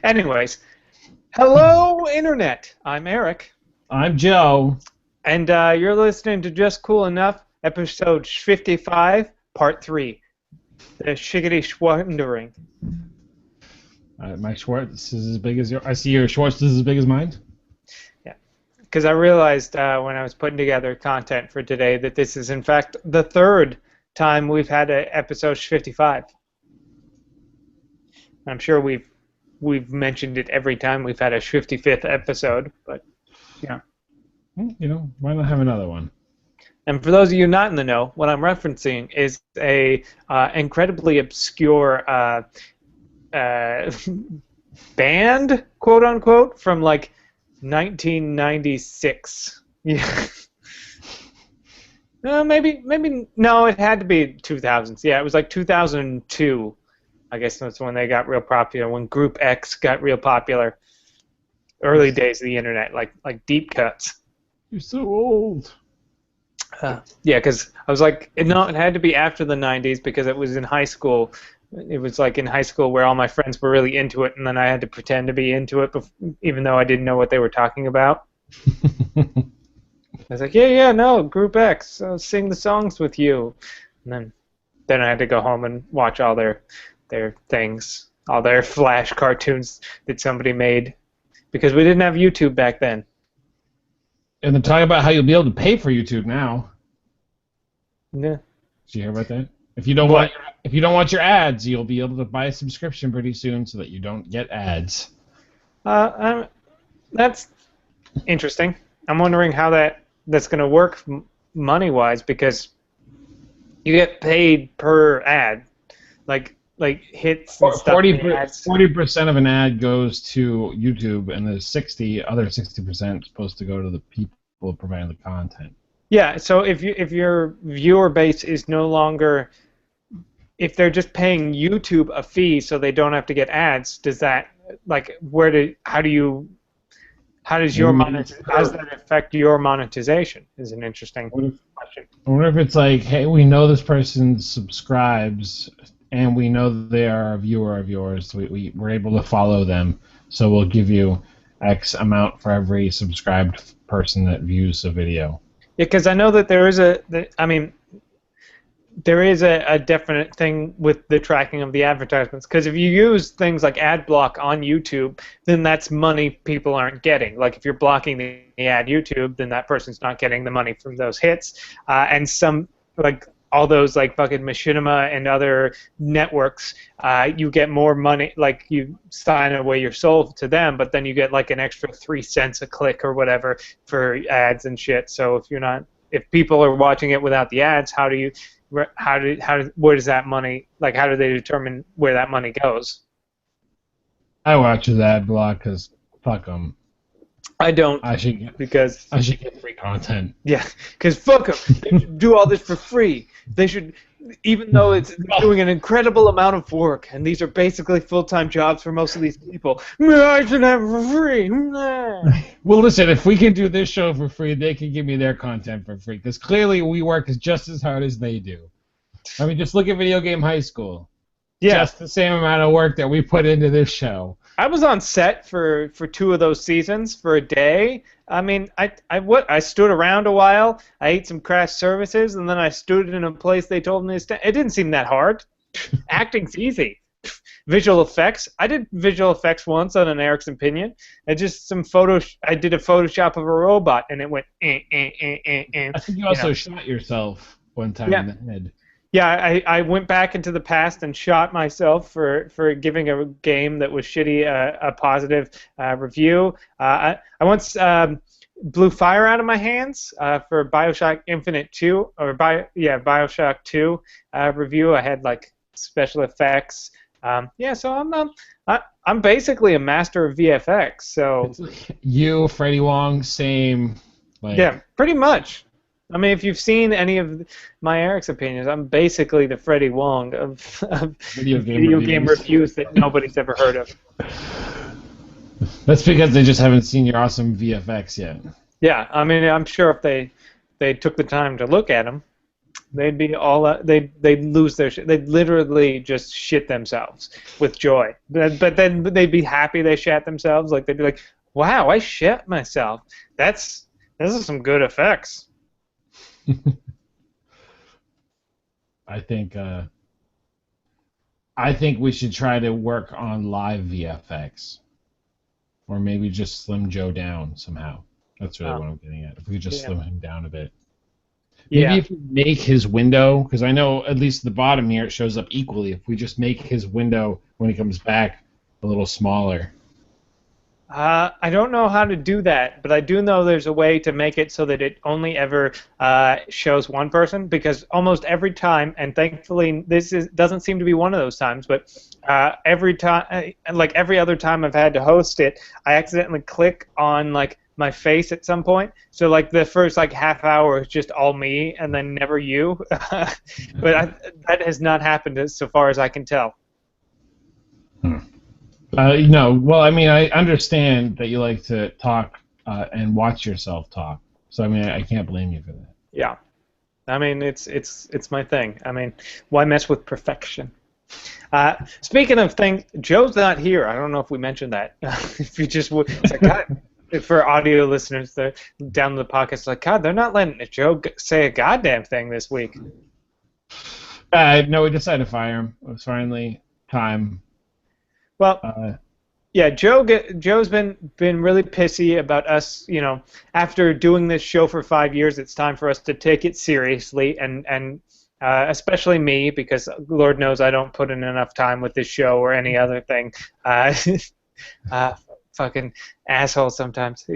Anyways, hello, Internet. I'm Eric. I'm Joe. And you're listening to Just Cool Enough, episode 55, part 3. The Shiggity Schwundering. My Schwartz is as big as your. I see your Schwartz is as big as mine. Yeah, because I realized when I was putting together content for today that this is, in fact, the third time we've had an episode 55. I'm sure we've mentioned it every time we've had a 55th episode, but yeah. Why not have another one? And for those of you not in the know, what I'm referencing is a incredibly obscure band, quote unquote, from like 1996. Yeah. Maybe no, it had to be 2000s. Yeah, it was like 2002. I guess that's when they got real popular. When Group X got real popular. Early days of the internet, like deep cuts. You're so old. Yeah, because I was like, no, it had to be after the 90s because it was in high school. It was like in high school where all my friends were really into it, and then I had to pretend to be into it, even though I didn't know what they were talking about. I was like, yeah, no, Group X, I'll sing the songs with you. And then I had to go home and watch all their things, all their Flash cartoons that somebody made, because we didn't have YouTube back then. And then talk about how you'll be able to pay for YouTube now. Yeah. Did you hear about that? If you don't want your ads, you'll be able to buy a subscription pretty soon so that you don't get ads. That's interesting. I'm wondering how that's going to work money-wise, because you get paid per ad, like hits and stuff. 40% of an ad goes to YouTube, and the other 60% is supposed to go to the people providing the content. Yeah, so if your viewer base is no longer, if they're just paying YouTube a fee so they don't have to get ads, does that how does that affect your monetization? Is an interesting question. I wonder if it's like, hey, we know this person subscribes, and we know they are a viewer of yours. We're able to follow them, so we'll give you X amount for every subscribed person that views a video. Yeah, because I know that there is a definite thing with the tracking of the advertisements. Because if you use things like ad block on YouTube, then that's money people aren't getting. Like if you're blocking the ad YouTube, then that person's not getting the money from those hits. And some all those like fucking Machinima and other networks, you get more money, like you sign away your soul to them, but then you get like an extra 3 cents a click or whatever for ads and shit. So if people are watching it without the ads, where does that money, like how do they determine where that money goes? I watch the ad block because fuck them. I don't. I should get free content. Yeah, because fuck them. They should do all this for free. They should, even though it's doing an incredible amount of work, and these are basically full-time jobs for most of these people. I should have it for free. Well, listen, if we can do this show for free, they can give me their content for free, because clearly we work just as hard as they do. I mean, just look at Video Game High School. Yeah. Just the same amount of work that we put into this show. I was on set for 2 of those seasons for a day. I mean, I stood around a while. I ate some craft services, and then I stood in a place they told me to stand. It didn't seem that hard. Acting's easy. Visual effects. I did visual effects once on an Eric's Opinion. I did a Photoshop of a robot, and it went. I think you also shot yourself one time in the head. Yeah, I went back into the past and shot myself for giving a game that was shitty a positive review. I once blew fire out of my hands for BioShock Infinite 2 BioShock 2 review. I had like special effects. So I'm basically a master of VFX. So it's like you, Freddie Wong, same. Yeah, pretty much. I mean, if you've seen any of my Eric's Opinions, I'm basically the Freddie Wong of video game reviews that nobody's ever heard of. That's because they just haven't seen your awesome VFX yet. Yeah, I mean, I'm sure if they took the time to look at them. They'd be all they'd lose their shit. They'd literally just shit themselves with joy. But then they'd be happy they shat themselves. Like they'd be like, "Wow, I shit myself. This is some good effects." I think we should try to work on live VFX, or maybe just slim Joe down somehow. That's really what I'm getting at. If we could just slim him down a bit. Maybe if we make his window, because I know at least the bottom here it shows up equally. If we just make his window when he comes back a little smaller. I don't know how to do that, but I do know there's a way to make it so that it only ever shows one person, because almost every time, and thankfully doesn't seem to be one of those times, but every time, like every other time I've had to host it, I accidentally click on like my face at some point. So like the first like half hour is just all me, and then never you. But that has not happened so far as I can tell. Well, I mean, I understand that you like to talk and watch yourself talk. So, I mean, I can't blame you for that. Yeah. I mean, it's my thing. I mean, why mess with perfection? Speaking of things, Joe's not here. I don't know if we mentioned that. If you just would, it's like, God, for audio listeners that down the podcast, it's like, God, they're not letting Joe say a goddamn thing this week. No, we decided to fire him. It was finally time. Well, yeah, Joe's been really pissy about us. You know, after doing this show for 5 years, it's time for us to take it seriously, and especially me, because Lord knows I don't put in enough time with this show or any other thing. Fucking asshole sometimes.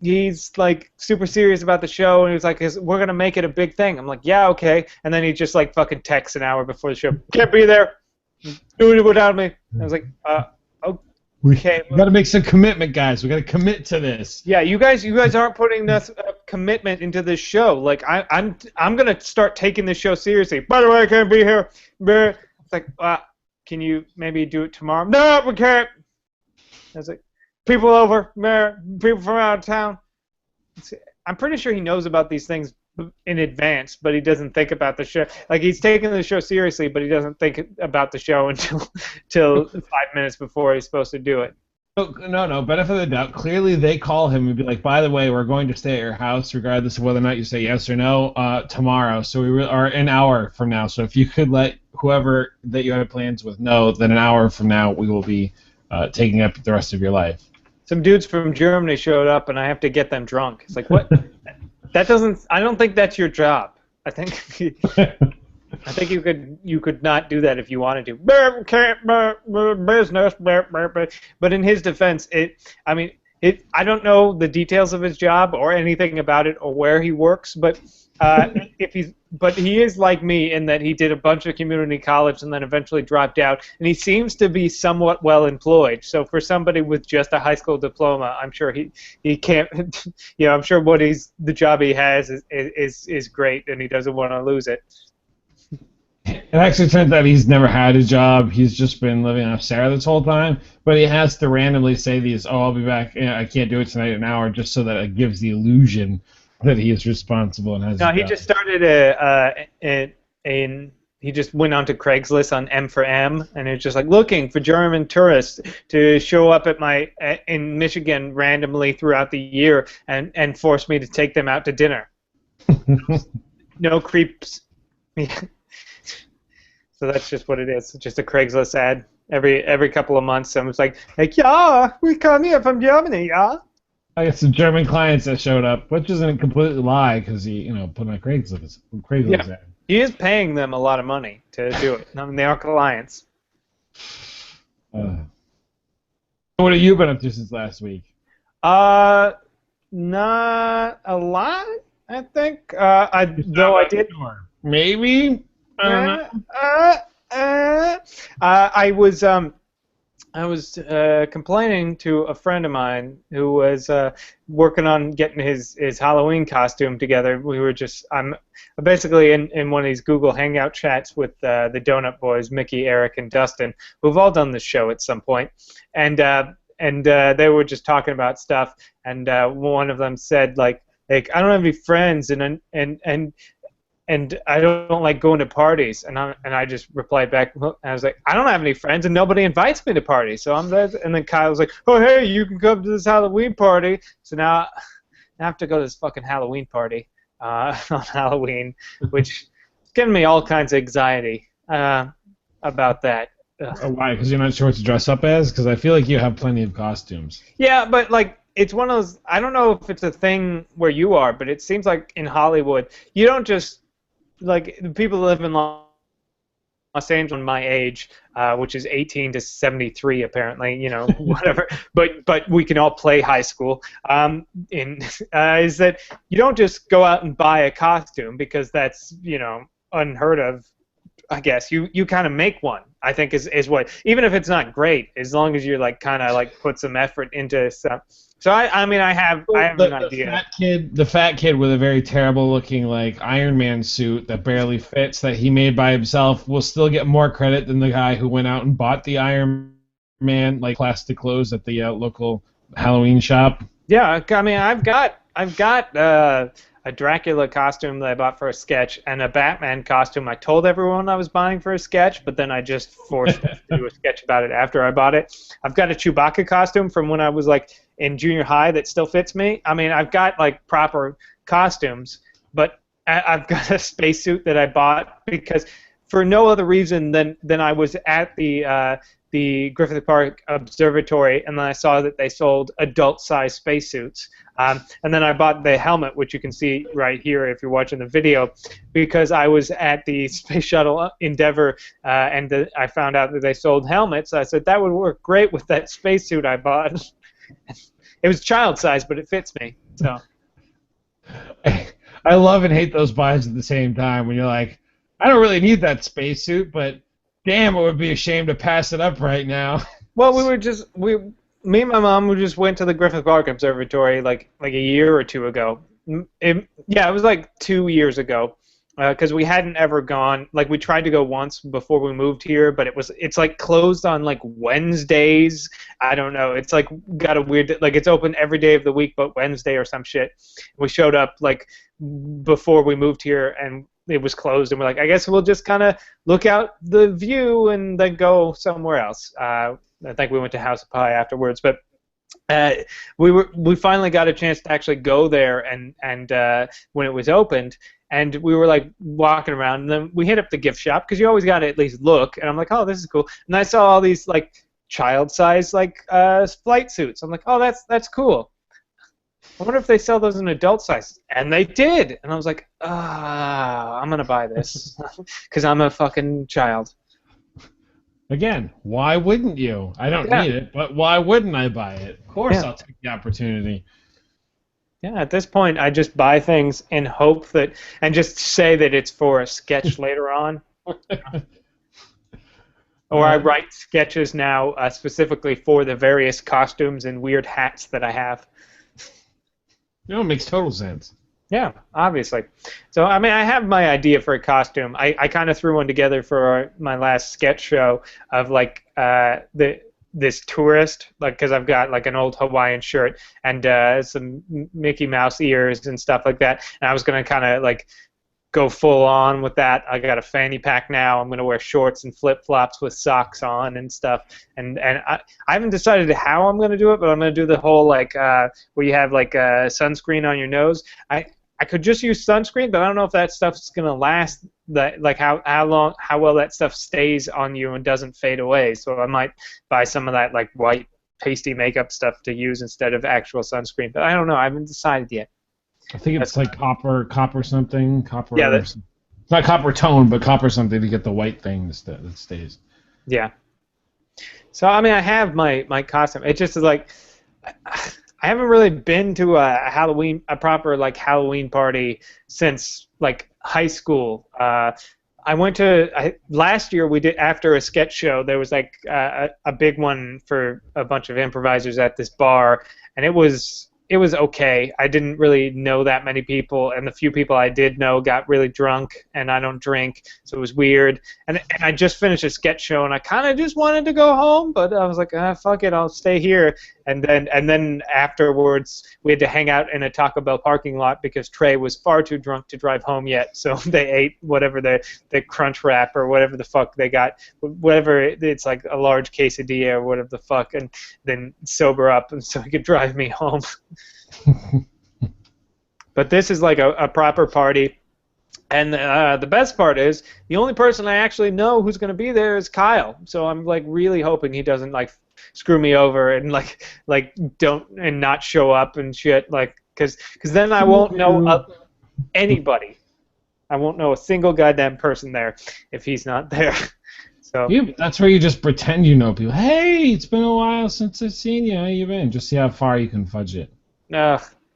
He's like super serious about the show, and he's like, "We're gonna make it a big thing." I'm like, "Yeah, okay." And then he just like fucking texts an hour before the show, "Can't be there. Do it without me." I was like, "Okay." We got to make some commitment, guys. We got to commit to this. Yeah, you guys aren't putting enough commitment into this show. Like I'm gonna start taking this show seriously. By the way, I can't be here. It's like, can you maybe do it tomorrow? No, we can't. I was like, people over, people from out of town. I'm pretty sure he knows about these things in advance, but he doesn't think about the show. Like, he's taking the show seriously, but he doesn't think about the show until 5 minutes before he's supposed to do it. No, benefit of the doubt. Clearly, they call him and be like, by the way, we're going to stay at your house, regardless of whether or not you say yes or no, tomorrow. So we are an hour from now. So if you could let whoever that you had plans with know that an hour from now we will be taking up the rest of your life. Some dudes from Germany showed up, and I have to get them drunk. It's like, what? That doesn't. I don't think that's your job. I think you could not do that if you wanted to. Business. But in his defense, I don't know the details of his job or anything about it or where he works, but he is like me in that he did a bunch of community college and then eventually dropped out, and he seems to be somewhat well employed. So for somebody with just a high school diploma, I'm sure he can't. You know, I'm sure the job he has is great, and he doesn't want to lose it. It actually turns out he's never had a job. He's just been living off Sarah this whole time. But he has to randomly say these, "Oh, I'll be back. You know, I can't do it tonight in an hour," just so that it gives the illusion that he is responsible and has. No, he just started he just went onto Craigslist on M for M, and it's just like looking for German tourists to show up in Michigan randomly throughout the year and force me to take them out to dinner. No creeps. So that's just what it is. It's just a Craigslist ad every couple of months. Someone's like, yeah, we come here from Germany, yeah. I got some German clients that showed up, which isn't a complete lie because he, put on Craigslist ad. He is paying them a lot of money to do it. I mean, they are clients. What have you been up to since last week? Not a lot, I think. I did. Maybe. I was complaining to a friend of mine who was working on getting his Halloween costume together. I'm basically in one of these Google Hangout chats with the Donut Boys, Mickey, Eric, and Dustin, who've all done this show at some point, and they were just talking about stuff, and one of them said, like, like I don't have any friends, and I don't like going to parties. And I just replied back, and I was like, I don't have any friends, and nobody invites me to parties, so I'm there. And then Kyle was like, oh hey, you can come to this Halloween party. So now I have to go to this fucking Halloween party on Halloween, which is giving me all kinds of anxiety about that. Oh, why? Because you're not sure what to dress up as? Because I feel like you have plenty of costumes. Yeah, but like it's one of those. I don't know if it's a thing where you are, but it seems like in Hollywood, you don't just like the people that live in Los Angeles, my age, which is 18 to 73, apparently, you know, whatever. but we can all play high school. Is that you don't just go out and buy a costume because that's unheard of. I guess you kind of make one. I think is what, even if it's not great, as long as you like kind of like put some effort into stuff. So I mean I have an idea. The fat kid with a very terrible looking like Iron Man suit that barely fits that he made by himself will still get more credit than the guy who went out and bought the Iron Man like plastic clothes at the local Halloween shop. Yeah, I mean I've got a Dracula costume that I bought for a sketch, and a Batman costume I told everyone I was buying for a sketch, but then I just forced them to do a sketch about it after I bought it. I've got a Chewbacca costume from when I was like in junior high that still fits me. I mean, I've got like proper costumes, but I've got a spacesuit that I bought because for no other reason than I was at the Griffith Park Observatory, and then I saw that they sold adult-sized spacesuits. And then I bought the helmet, which you can see right here if you're watching the video, because I was at the Space Shuttle Endeavour, and I found out that they sold helmets. I said, that would work great with that spacesuit I bought. It was child-sized, but it fits me. So I love and hate those buys at the same time when you're like, I don't really need that spacesuit, but damn, it would be a shame to pass it up right now. Well, me and my mom, we just went to the Griffith Park Observatory like a year or two ago. It was like 2 years ago, because we hadn't ever gone. Like we tried to go once before we moved here, but it's like closed on like Wednesdays. I don't know. It's like got a weird, like it's open every day of the week but Wednesday or some shit. We showed up like before we moved here and it was closed, and we're like, I guess we'll just kind of look out the view and then go somewhere else. I think we went to House of Pie afterwards, but we finally got a chance to actually go there and when it was opened, and we were like walking around, and then we hit up the gift shop because you always got to at least look, and I'm like, oh, this is cool, and I saw all these like child-sized like flight suits. I'm like, oh, that's cool. I wonder if they sell those in adult size. And they did. And I was like, I'm going to buy this because I'm a fucking child. Again, why wouldn't you? I don't need it, but why wouldn't I buy it? Of course I'll take the opportunity. Yeah, at this point, I just buy things in hope that, and just say that it's for a sketch later on. Or I write sketches now specifically for the various costumes and weird hats that I have. No, it makes total sense. Yeah, obviously. So, I mean, I have my idea for a costume. I kind of threw one together for my last sketch show of, like, this tourist, like, because I've got, like, an old Hawaiian shirt and some Mickey Mouse ears and stuff like that. And I was going to kind of, like, go full on with that. I got a fanny pack now. I'm going to wear shorts and flip-flops with socks on and stuff. And I haven't decided how I'm going to do it, but I'm going to do the whole like where you have like sunscreen on your nose. I could just use sunscreen, but I don't know if that stuff's going to last. That like how well that stuff stays on you and doesn't fade away. So I might buy some of that like white pasty makeup stuff to use instead of actual sunscreen. But I don't know. I haven't decided yet. I think it's like copper something. Copper. Yeah, it's not copper tone, but copper something to get the white thing that stays. Yeah. So I mean, I have my costume. It just is like I haven't really been to a proper like Halloween party since like high school. I went to last year. We did after a sketch show. There was like a big one for a bunch of improvisers at this bar, and it was it was okay. I didn't really know that many people, and the few people I did know got really drunk, and I don't drink, so it was weird. And I just finished a sketch show, and I kind of just wanted to go home, but I was like, fuck it, I'll stay here. And then afterwards, we had to hang out in a Taco Bell parking lot because Trey was far too drunk to drive home yet, so they ate whatever the crunch wrap or whatever the fuck they got, whatever, it's like a large quesadilla or whatever the fuck, and then sober up, and so he could drive me home. But this is like a proper party. And the best part is the only person I actually know who's going to be there is Kyle. So I'm like really hoping he doesn't like screw me over and like don't and not show up and shit, like because then I won't know anybody. I won't know a single goddamn person there if he's not there. So yeah, that's where you just pretend you know people. Hey, it's been a while since I've seen you. How you been? Just see how far you can fudge it.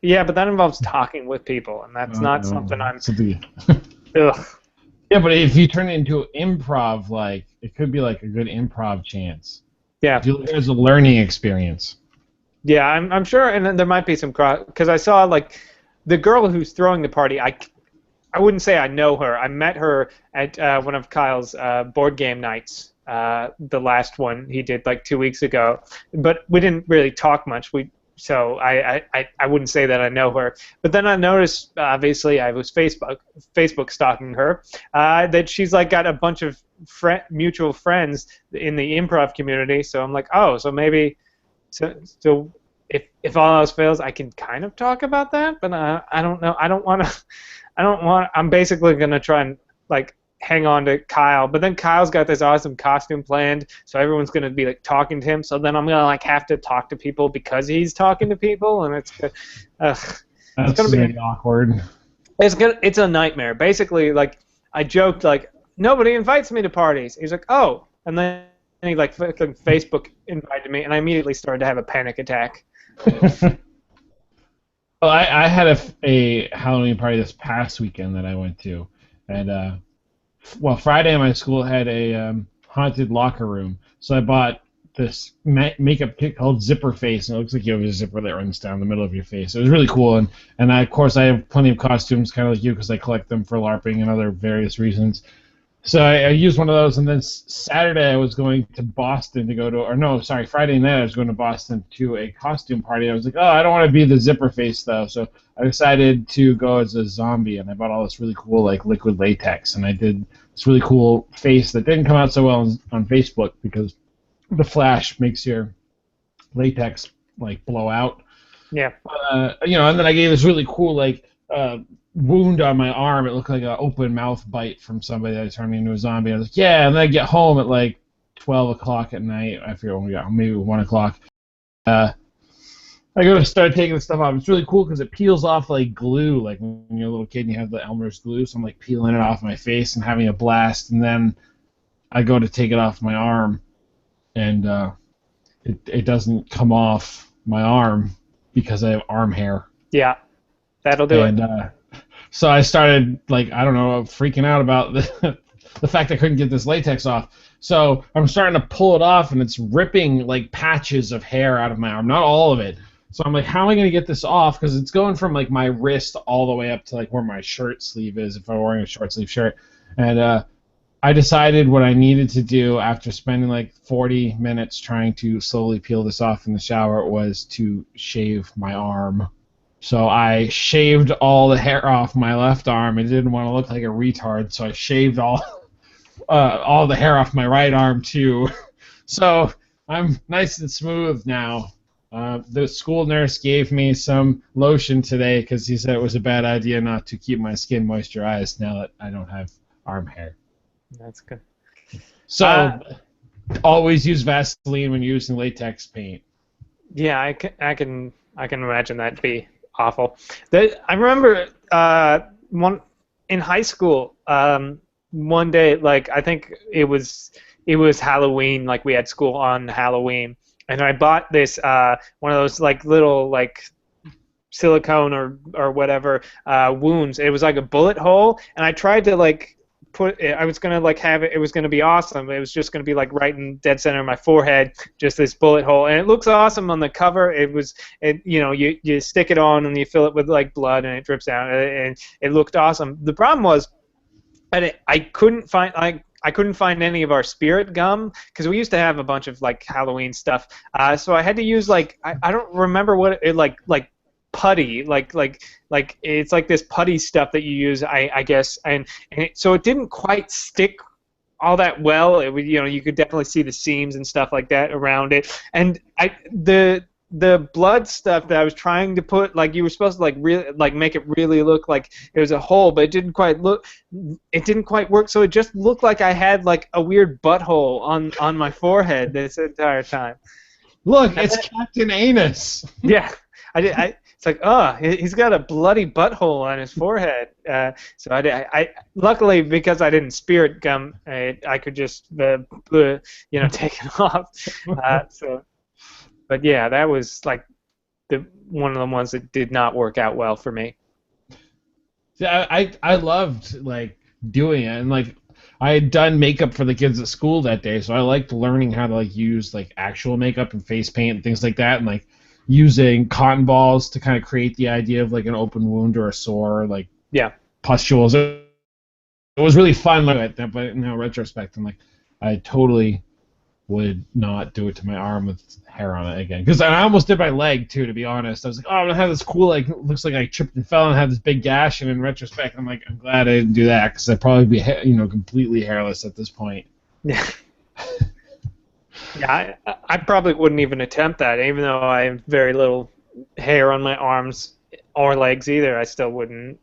Yeah, but that involves talking with people, and that's not something I'm. Ugh. Yeah, but if you turn it into improv, like it could be like a good improv chance. Yeah. There's a learning experience. Yeah, I'm sure, and then there might be some cross because I saw like the girl who's throwing the party. I wouldn't say I know her. I met her at one of Kyle's board game nights. The last one he did like 2 weeks ago, but we didn't really talk much. So I wouldn't say that I know her. But then I noticed, obviously, I was Facebook stalking her, that she's like got a bunch of mutual friends in the improv community. So I'm like, oh, so maybe, so if all else fails, I can kind of talk about that. But I don't know. I'm basically gonna try and like hang on to Kyle, but then Kyle's got this awesome costume planned, so everyone's gonna be like talking to him. So then I'm gonna like have to talk to people because he's talking to people, and it's gonna be awkward. It's a nightmare. Basically, like I joked like nobody invites me to parties. He's like, oh, and then he like Facebook invited me, and I immediately started to have a panic attack. Well, I had a Halloween party this past weekend that I went to, and well, Friday my school had a haunted locker room, so I bought this makeup kit called Zipper Face, and it looks like you have a zipper that runs down the middle of your face. It was really cool, and of course I have plenty of costumes, kind of like you, because I collect them for LARPing and other various reasons. So I used one of those, and then Saturday I was going to Boston to go to, or no, sorry, Friday night I was going to Boston to a costume party. I was like, oh, I don't want to be the Zipper Face though, so I decided to go as a zombie, and I bought all this really cool like liquid latex, and I did this really cool face that didn't come out so well on Facebook because the flash makes your latex like blow out. Yeah. And then I gave this really cool like wound on my arm. It looked like an open mouth bite from somebody that turned me into a zombie. I was like, yeah, and then I get home at like 12 o'clock at night. I forget when we got home, maybe 1 o'clock. I go to start taking the stuff off. It's really cool because it peels off like glue, like when you're a little kid and you have the Elmer's glue. So I'm like peeling it off my face and having a blast, and then I go to take it off my arm, and it doesn't come off my arm because I have arm hair. Yeah, that'll do it. So I started, like, I don't know, freaking out about the fact I couldn't get this latex off. So I'm starting to pull it off, and it's ripping, like, patches of hair out of my arm. Not all of it. So I'm like, how am I going to get this off? Because it's going from, like, my wrist all the way up to, like, where my shirt sleeve is if I'm wearing a short sleeve shirt. And I decided what I needed to do after spending, like, 40 minutes trying to slowly peel this off in the shower was to shave my arm. So I shaved all the hair off my left arm. I didn't want to look like a retard, so I shaved all the hair off my right arm too. So I'm nice and smooth now. The school nurse gave me some lotion today because he said it was a bad idea not to keep my skin moisturized now that I don't have arm hair. That's good. So always use Vaseline when you're using latex paint. Yeah, I can imagine that'd be awful. I remember in high school, one day, like I think it was Halloween, like we had school on Halloween, and I bought this one of those like little like silicone or whatever wounds. It was like a bullet hole, and I tried to like put it, I was gonna like have it. It was gonna be awesome. It was just gonna be like right in dead center of my forehead, just this bullet hole, and it looks awesome on the cover. You stick it on and you fill it with like blood and it drips down, and it looked awesome. The problem was, I couldn't find I couldn't find any of our spirit gum because we used to have a bunch of like Halloween stuff. So I had to use like I don't remember what it like putty like it's like this putty stuff that you use I guess so it didn't quite stick all that well. It would, you could definitely see the seams and stuff like that around it, and the blood stuff that I was trying to put, like you were supposed to like really like make it really look like it was a hole, but it didn't quite work. So it just looked like I had like a weird butthole on my forehead this entire time. Look, it's Captain Anus. Yeah, it's like, oh, he's got a bloody butthole on his forehead. So I luckily because I didn't spirit gum, I could just take it off. But yeah, that was like one of the ones that did not work out well for me. Yeah, I loved like doing it, and like I had done makeup for the kids at school that day, so I liked learning how to like use like actual makeup and face paint and things like that, and like using cotton balls to kind of create the idea of like an open wound or a sore, like pustules. It was really fun, but now retrospect, I'm like, I totally would not do it to my arm with hair on it again. Because I almost did my leg too, to be honest. I was like, oh, I'm gonna have this cool, like, looks like I tripped and fell and had this big gash. And in retrospect, I'm like, I'm glad I didn't do that because I'd probably be, completely hairless at this point. Yeah. Yeah, I probably wouldn't even attempt that, even though I have very little hair on my arms or legs either. I still wouldn't.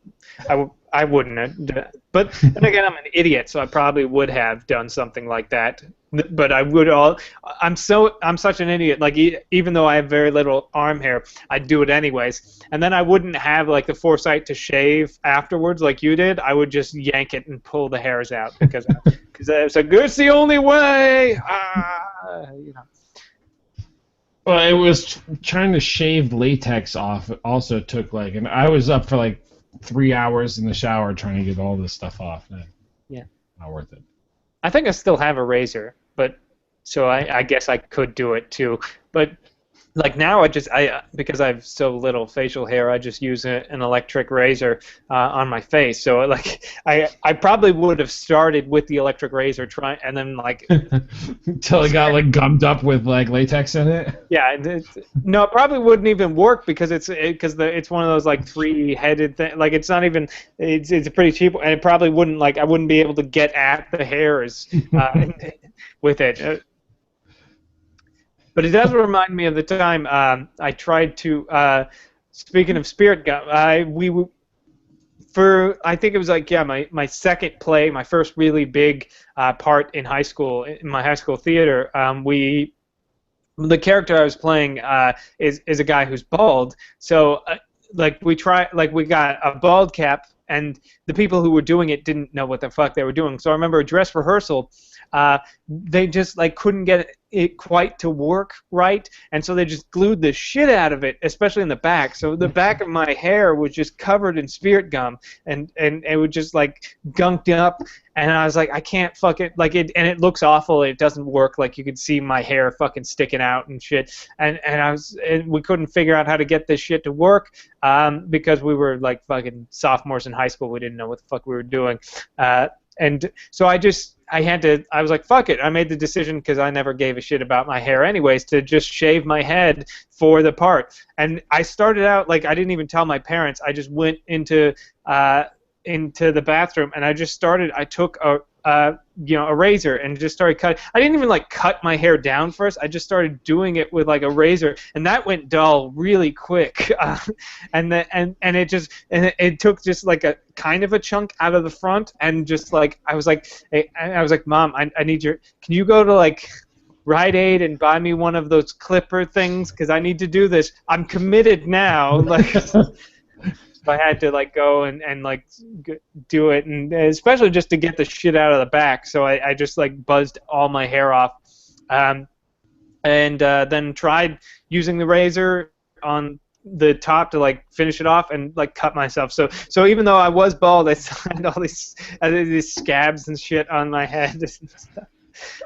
I wouldn't. But then again, I'm an idiot, so I probably would have done something like that. But I'm such an idiot. Like even though I have very little arm hair, I'd do it anyways. And then I wouldn't have like the foresight to shave afterwards, like you did. I would just yank it and pull the hairs out because it's like it's the only way. Well, it was trying to shave latex off. It also took and I was up for like 3 hours in the shower trying to get all this stuff off. Yeah. Not worth it. I think I still have a razor, so I guess I could do it too. But like now, because I have so little facial hair, I just use an electric razor on my face. So like I probably would have started with the electric razor, and then like until it got like gummed up with like latex in it. Yeah, no, it probably wouldn't even work because it's one of those like 3-headed thing. Like it's not even it's a pretty cheap, and it probably wouldn't I wouldn't be able to get at the hairs with it. But it does remind me of the time I tried to. Speaking of spirit gum, I think it was like my second play, my first really big part in high school, in my high school theater. The character I was playing is a guy who's bald. So we got a bald cap, and the people who were doing it didn't know what the fuck they were doing. So I remember a dress rehearsal. They just couldn't get it quite to work right, and so they just glued the shit out of it, especially in the back. So the back of my hair was just covered in spirit gum, and it was just gunked up. And I was like, I can't fuck it, and it looks awful. It doesn't work. Like you could see my hair fucking sticking out and shit. And we couldn't figure out how to get this shit to work because we were like fucking sophomores in high school. We didn't know what the fuck we were doing. And so I was like, fuck it. I made the decision, because I never gave a shit about my hair anyways, to just shave my head for the part. And I started out, I didn't even tell my parents. I just went into the bathroom, and I took a razor and just started cutting. I didn't even cut my hair down first. I just started doing it with a razor, and that went dull really quick. And it took just a kind of a chunk out of the front, and just I was like, Mom, I need can you go to Rite Aid and buy me one of those clipper things, because I need to do this. I'm committed now. So I had to go and do it, and especially just to get the shit out of the back. So I just buzzed all my hair off, and then tried using the razor on the top to like finish it off and like cut myself. So even though I was bald, I still had all these scabs and shit on my head and stuff.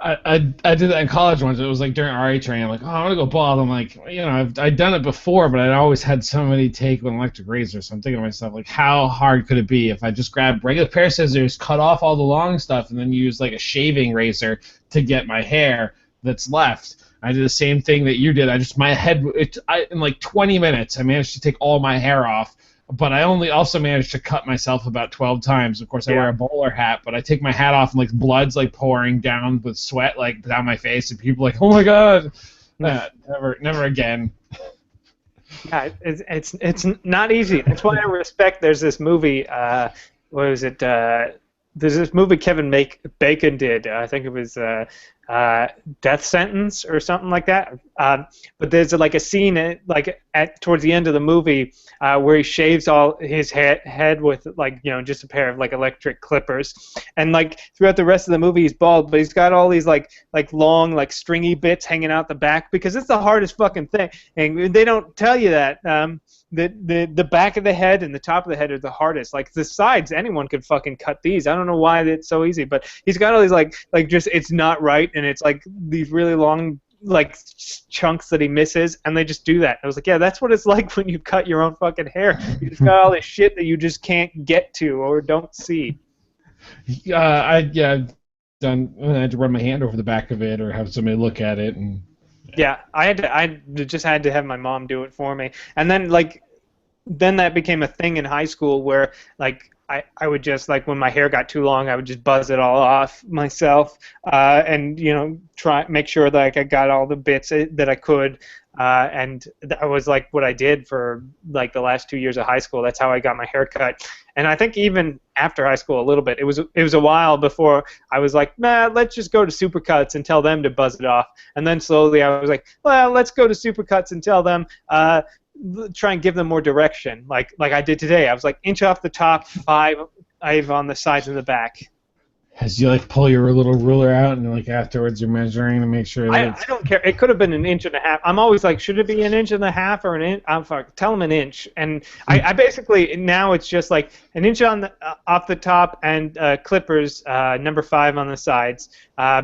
I did that in college once. It was like during RA training. I'm like, oh, I want to go bald. I'm like, I'd done it before, but I'd always had somebody take an electric razor. So I'm thinking to myself, like, how hard could it be if I just grabbed regular pair of scissors, cut off all the long stuff, and then use like a shaving razor to get my hair that's left. I did the same thing that you did. My head, in like 20 minutes, I managed to take all my hair off. But I also managed to cut myself about 12 times. Of course, I wear a bowler hat, but I take my hat off and like blood's like pouring down with sweat like down my face, and people are like, "Oh my god, never again." Yeah, it's not easy. That's why I respect. There's this movie. What was it? There's this movie Kevin Bacon did. I think it was Death Sentence or something like that. But there's like a scene towards the end of the movie where he shaves all his head with like just a pair of like electric clippers, and like throughout the rest of the movie he's bald, but he's got all these like long like stringy bits hanging out the back because it's the hardest fucking thing, and they don't tell you that. The back of the head and the top of the head are the hardest. Like the sides, anyone could fucking cut these. I don't know why it's so easy, but he's got all these like just it's not right, and it's like these really long like chunks that he misses, and they just do that. I was like, yeah, that's what it's like when you cut your own fucking hair. You just got all this shit that you just can't get to or don't see. I had to run my hand over the back of it or have somebody look at it and. Yeah, I just had to have my mom do it for me, and then that became a thing in high school where like I would just like when my hair got too long, I would just buzz it all off myself, and try make sure that I got all the bits that I could, and that was like what I did for like the last 2 years of high school. That's how I got my hair cut. And I think even after high school a little bit, it was a while before I was like, nah, let's just go to Supercuts and tell them to buzz it off. And then slowly I was like, well, let's go to Supercuts and tell them, try and give them more direction, like I did today. I was like, inch off the top, 5 on the sides and the back. As you like pull your little ruler out and like afterwards you're measuring to make sure that I don't care. It could have been an inch and a half. I'm always like, should it be an inch and a half or an inch? Tell them an inch. And I basically now it's just like an inch on the off the top and clippers number 5 on the sides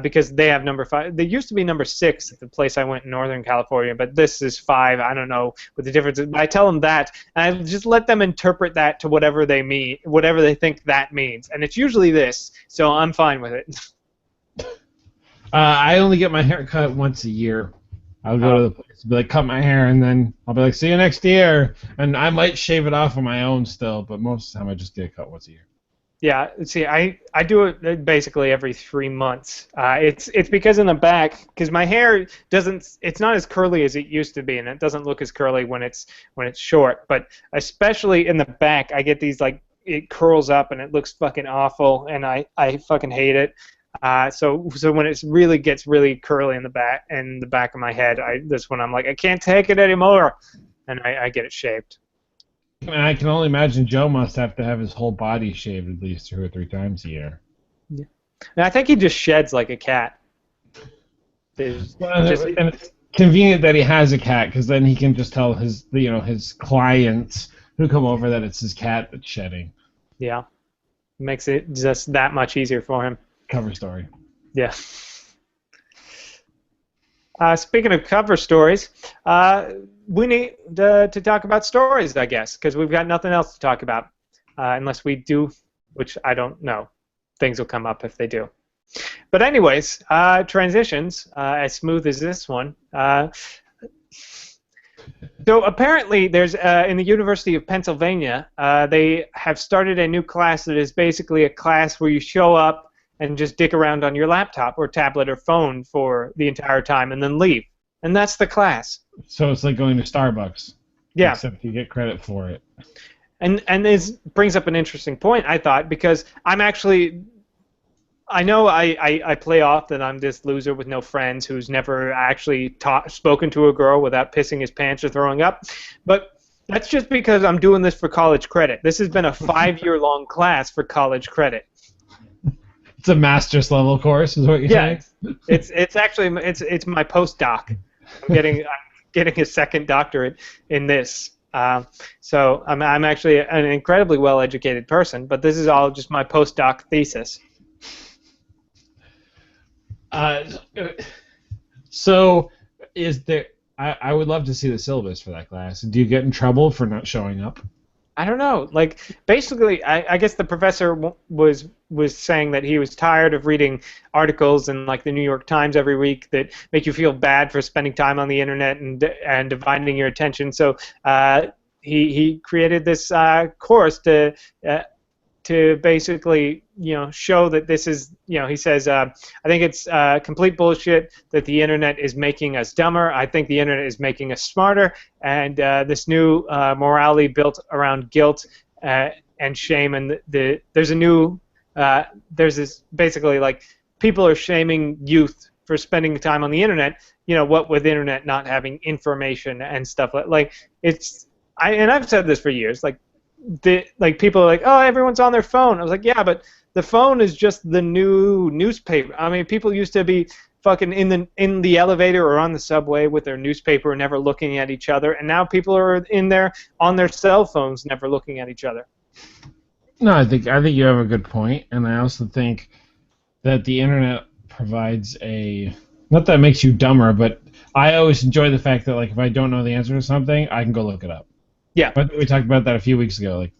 because they have number 5. They used to be number 6 at the place I went in Northern California, but this is 5. I don't know what the difference is. But I tell them that, and I just let them interpret that to whatever they mean, whatever they think that means, and it's usually this. So I'm fine with it. I only get my hair cut once a year. I'll go to the place, be like, cut my hair, and then I'll be like, see you next year. And I might shave it off on my own still, but most of the time I just get it cut once a year. Yeah, see, I do it basically every 3 months. It's because in the back, because my hair it's not as curly as it used to be, and it doesn't look as curly when it's short. But especially in the back, I get these like it curls up and it looks fucking awful, and I fucking hate it. So when it really gets really curly in the back of my head, that's when I'm like, I can't take it anymore, and I get it shaved. I can only imagine Joe must have to have his whole body shaved at least 2 or 3 times a year. Yeah, and I think he just sheds like a cat. And it's convenient that he has a cat, because then he can just tell his clients who come over that it's his cat that's shedding. Yeah, makes it just that much easier for him. Cover story. Yeah. Speaking of cover stories, we need to talk about stories, I guess, because we've got nothing else to talk about, unless we do, which I don't know. Things will come up if they do. But anyways, transitions, as smooth as this one. So apparently there's, in the University of Pennsylvania, they have started a new class that is basically a class where you show up and just dick around on your laptop or tablet or phone for the entire time and then leave. And that's the class. So it's like going to Starbucks. Yeah. Except you get credit for it. And this brings up an interesting point, I thought, because I'm actually... I know I play off that I'm this loser with no friends who's never actually spoken to a girl without pissing his pants or throwing up, but that's just because I'm doing this for college credit. This has been a 5-year-long class for college credit. It's a master's level course, is what you're saying? Yeah, it's actually my postdoc. I'm getting a second doctorate in this. So I'm actually an incredibly well-educated person, but this is all just my postdoc thesis. Uh, so, is there? I would love to see the syllabus for that class. Do you get in trouble for not showing up? I don't know. Like, basically, I guess the professor was saying that he was tired of reading articles in like the New York Times every week that make you feel bad for spending time on the internet and dividing your attention. So he created this course to basically, show that this is, he says, I think it's complete bullshit that the internet is making us dumber. I think the internet is making us smarter, and this new morality built around guilt and shame, and there's a new, there's this basically like people are shaming youth for spending time on the internet. What with the internet not having information and stuff like it's. I've said this for years, like people are like, oh, everyone's on their phone. I was like, yeah, but the phone is just the new newspaper. I mean, people used to be fucking in the elevator or on the subway with their newspaper, never looking at each other, and now people are in there on their cell phones, never looking at each other. No, I think you have a good point, and I also think that the internet provides not that it makes you dumber, but I always enjoy the fact that like if I don't know the answer to something, I can go look it up. Yeah. But we talked about that a few weeks ago. Like,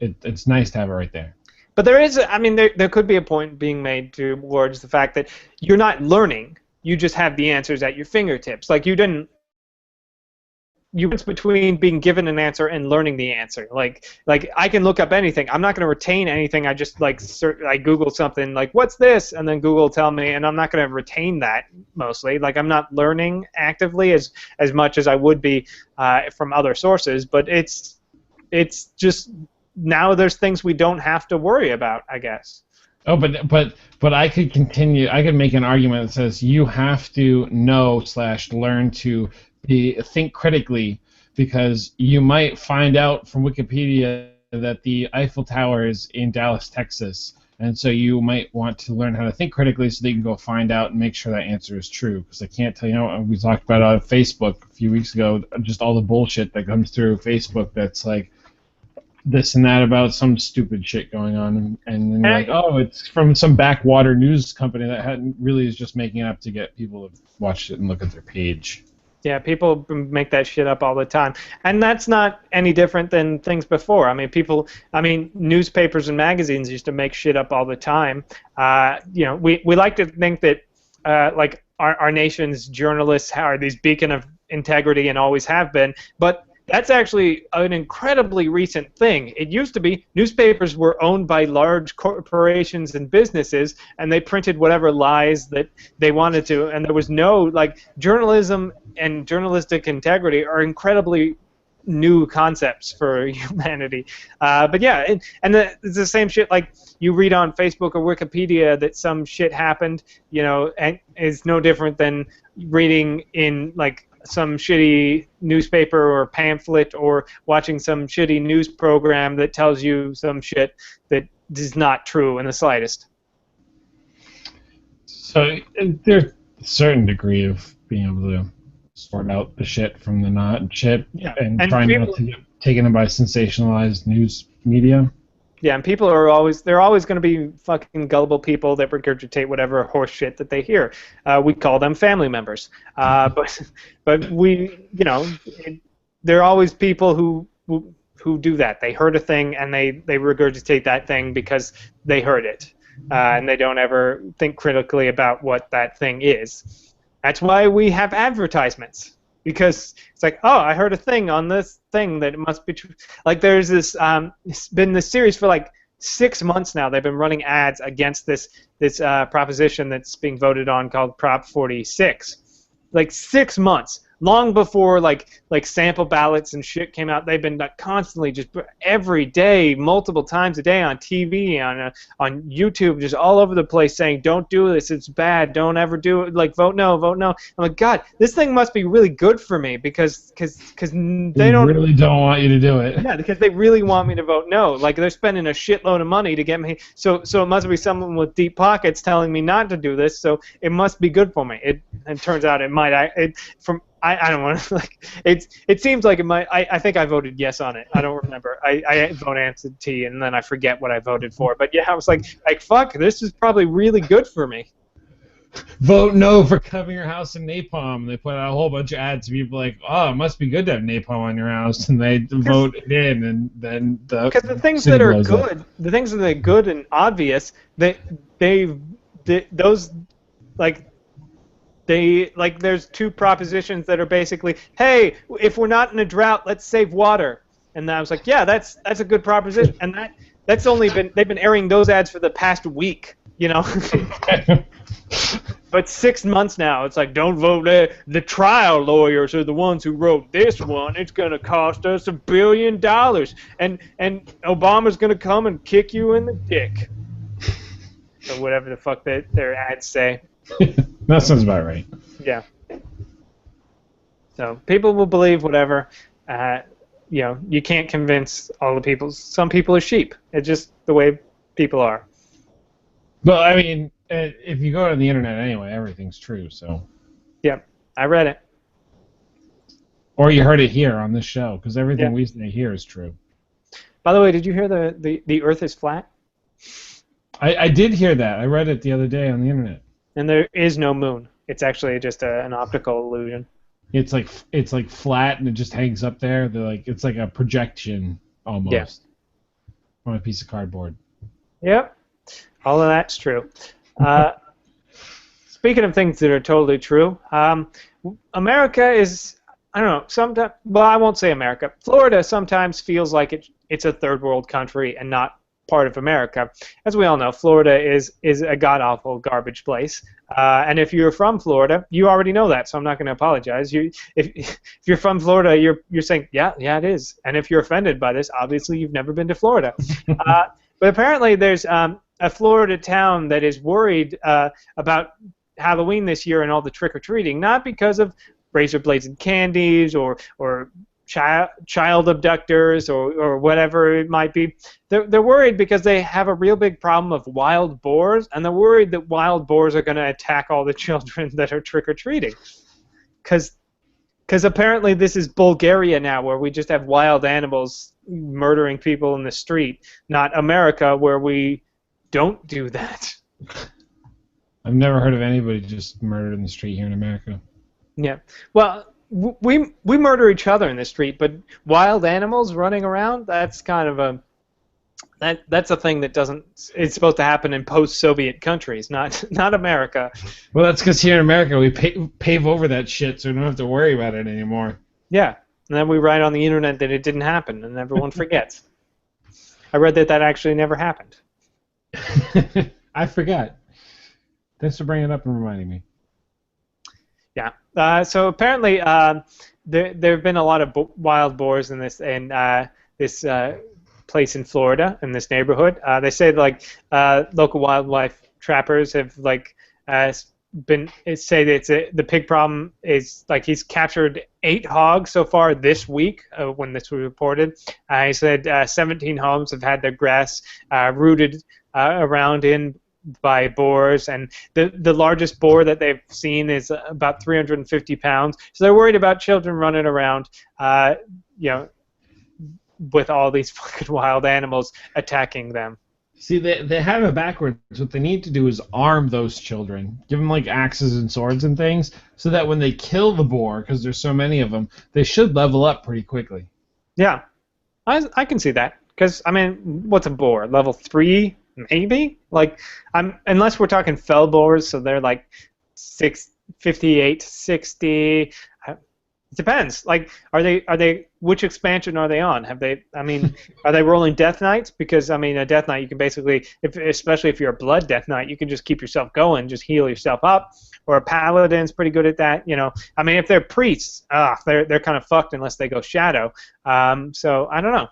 it's nice to have it right there. But there is, I mean, there could be a point being made towards the fact that you're not learning. You just have the answers at your fingertips. Like you difference between being given an answer and learning the answer. Like I can look up anything. I'm not going to retain anything. I just I Google something like what's this, and then Google will tell me, and I'm not going to retain that mostly. Like I'm not learning actively as much as I would be from other sources. But it's just now there's things we don't have to worry about, I guess. Oh, but I could continue. I could make an argument that says you have to know/learn to think critically, because you might find out from Wikipedia that the Eiffel Tower is in Dallas, Texas, and so you might want to learn how to think critically so that you can go find out and make sure that answer is true. Because I can't tell you, we talked about on Facebook a few weeks ago, just all the bullshit that comes through Facebook that's like this and that about some stupid shit going on, and then you're like, oh, it's from some backwater news company that really is just making it up to get people to watch it and look at their page. Yeah, people make that shit up all the time, and that's not any different than things before. I mean, newspapers and magazines used to make shit up all the time. We like to think that like our nation's journalists are these beacon of integrity and always have been, but that's actually an incredibly recent thing. It used to be newspapers were owned by large corporations and businesses, and they printed whatever lies that they wanted to, and there was no, like, journalism and journalistic integrity are incredibly new concepts for humanity. But yeah, it's the same shit, like, you read on Facebook or Wikipedia that some shit happened, and it's no different than reading in, like, some shitty newspaper or pamphlet or watching some shitty news program that tells you some shit that is not true in the slightest. So there's a certain degree of being able to sort out the shit from the not shit, yeah. and trying not to get taken in by sensationalized news media. Yeah, and people are always going to be fucking gullible people that regurgitate whatever horse shit that they hear. We call them family members. But we, there are always people who do that. They heard a thing and they regurgitate that thing because they heard it. And they don't ever think critically about what that thing is. That's why we have advertisements. Because it's like, oh, I heard a thing on this thing that it must be true. Like there's this, it's been this series for like 6 months now. They've been running ads against this proposition that's being voted on called Prop 46. Like 6 months, long before like sample ballots and shit came out. They've been constantly, just every day, multiple times a day on TV, on YouTube, just all over the place saying, don't do this, it's bad, don't ever do it, like vote no, vote no. I'm like, God, this thing must be really good for me because they really don't want you to do it. Yeah, because they really want me to vote no. Like they're spending a shitload of money to get me. So it must be someone with deep pockets telling me not to do this. So it must be good for me. It turns out it might. I don't want to it seems like it might I think I voted yes on it. I don't remember. I vote absentee and then I forget what I voted for. But yeah, I was like fuck, this is probably really good for me. Vote no for covering your house in napalm. They put out a whole bunch of ads. People like, oh, it must be good to have napalm on your house, and they vote it in, and then because the things that are good, the things that are good and obvious, those like. There's two propositions that are basically, hey, if we're not in a drought, let's save water. And I was like, yeah, that's a good proposition. And they've been airing those ads for the past week, you know. But 6 months now, it's like, don't vote there. The trial lawyers are the ones who wrote this one. It's gonna cost us $1 billion, and Obama's gonna come and kick you in the dick, or whatever the fuck their ads say. That sounds about right. Yeah. So people will believe whatever. You know, you can't convince all the people. Some people are sheep. It's just the way people are. Well, I mean, if you go on the internet anyway, everything's true. So. Yeah, I read it. Or you heard it here on this show, because everything we say here is true. By the way, did you hear the Earth is flat? I did hear that. I read it the other day on the internet. And there is no moon. It's actually just an optical illusion. It's like flat and it just hangs up there. It's like a projection almost on a piece of cardboard. Yep, all of that's true. Speaking of things that are totally true, America is, I don't know, sometimes. Well, I won't say America. Florida sometimes feels like it's a third world country and not part of America. As we all know, Florida is a god-awful garbage place. And if you're from Florida, you already know that, so I'm not going to apologize. If you're from Florida, you're saying, yeah, it is. And if you're offended by this, obviously you've never been to Florida. But apparently there's a Florida town that is worried about Halloween this year and all the trick-or-treating, not because of razor blades and candies or child abductors or whatever it might be. They're worried because they have a real big problem of wild boars, and they're worried that wild boars are going to attack all the children that are trick-or-treating. Because apparently this is Bulgaria now, where we just have wild animals murdering people in the street, not America, where we don't do that. I've never heard of anybody just murdered in the street here in America. Yeah. Well, we murder each other in the street, but wild animals running around, that's kind of that's a thing that doesn't. It's supposed to happen in post-Soviet countries, not America. Well, that's because here in America we pave over that shit, so we don't have to worry about it anymore. Yeah, and then we write on the internet that it didn't happen, and everyone forgets. I read that actually never happened. I forgot. Thanks for bringing it up and reminding me. Yeah. So apparently, there have been a lot of wild boars in this place in Florida, in this neighborhood. They say local wildlife trappers have say that the pig problem is he's captured 8 hogs so far this week when this was reported. He said 17 homes have had their grass rooted around in by boars, and the largest boar that they've seen is about 350 pounds. So they're worried about children running around, with all these fucking wild animals attacking them. See, they have it backwards. What they need to do is arm those children, give them axes and swords and things, so that when they kill the boar, because there's so many of them, they should level up pretty quickly. Yeah, I can see that. Because what's a boar? Level 3? Maybe? Unless we're talking fell boars, so they're 58, 60. It depends. Are they? Which expansion are they on? Are they rolling Death Knights? Because a Death Knight, you can basically, especially if you're a Blood Death Knight, you can just keep yourself going, just heal yourself up. Or a Paladin's pretty good at that. If they're priests, they're kind of fucked unless they go Shadow. So I don't know.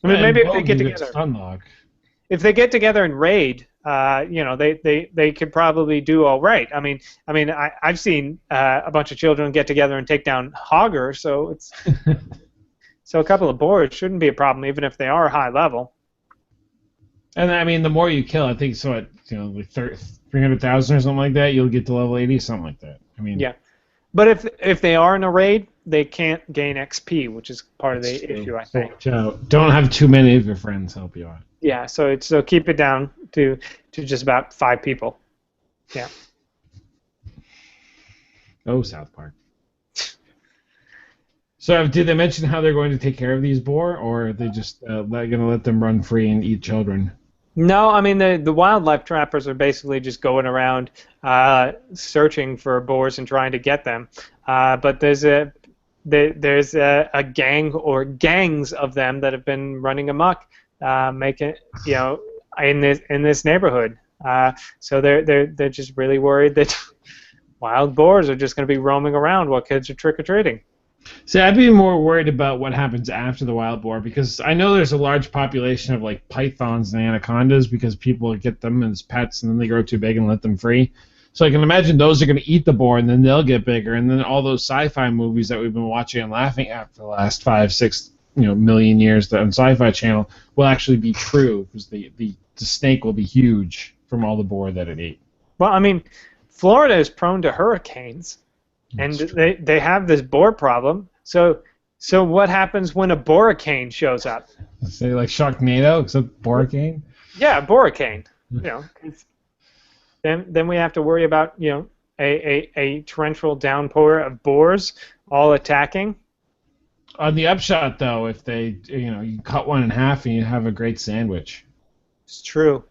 Maybe if they get together. If they get together and raid, they could probably do all right. I've seen a bunch of children get together and take down Hogger, so it's so a couple of boars shouldn't be a problem, even if they are high level. And the more you kill, I think so at 300,000 or something like that, you'll get to level 80, something like that. Yeah. But if they are in a raid, they can't gain XP, which is part of That's the true. issue, I think. So don't have too many of your friends help you out. Yeah, so keep it down to just about 5 people. Yeah. Oh, South Park. So did they mention how they're going to take care of these boar, or are they just going to let them run free and eat children? No, I mean the wildlife trappers are basically just going around searching for boars and trying to get them. But there's a gang or gangs of them that have been running amok, making in this neighborhood. So they're just really worried that wild boars are just going to be roaming around while kids are trick or treating. See, I'd be more worried about what happens after the wild boar, because I know there's a large population of like pythons and anacondas because people get them as pets and then they grow too big and let them free. So I can imagine those are going to eat the boar and then they'll get bigger, and then all those sci-fi movies that we've been watching and laughing at for the last 5-6 million years on Sci-Fi Channel will actually be true, because the snake will be huge from all the boar that it ate. Well, I mean, Florida is prone to hurricanes. And they have this boar problem. So what happens when a Boaricane shows up? Say like Sharknado, except Boaricane? Yeah, Boaricane. Then we have to worry about a torrential downpour of boars all attacking. On the upshot, though, if they you cut one in half and you have a great sandwich. It's true.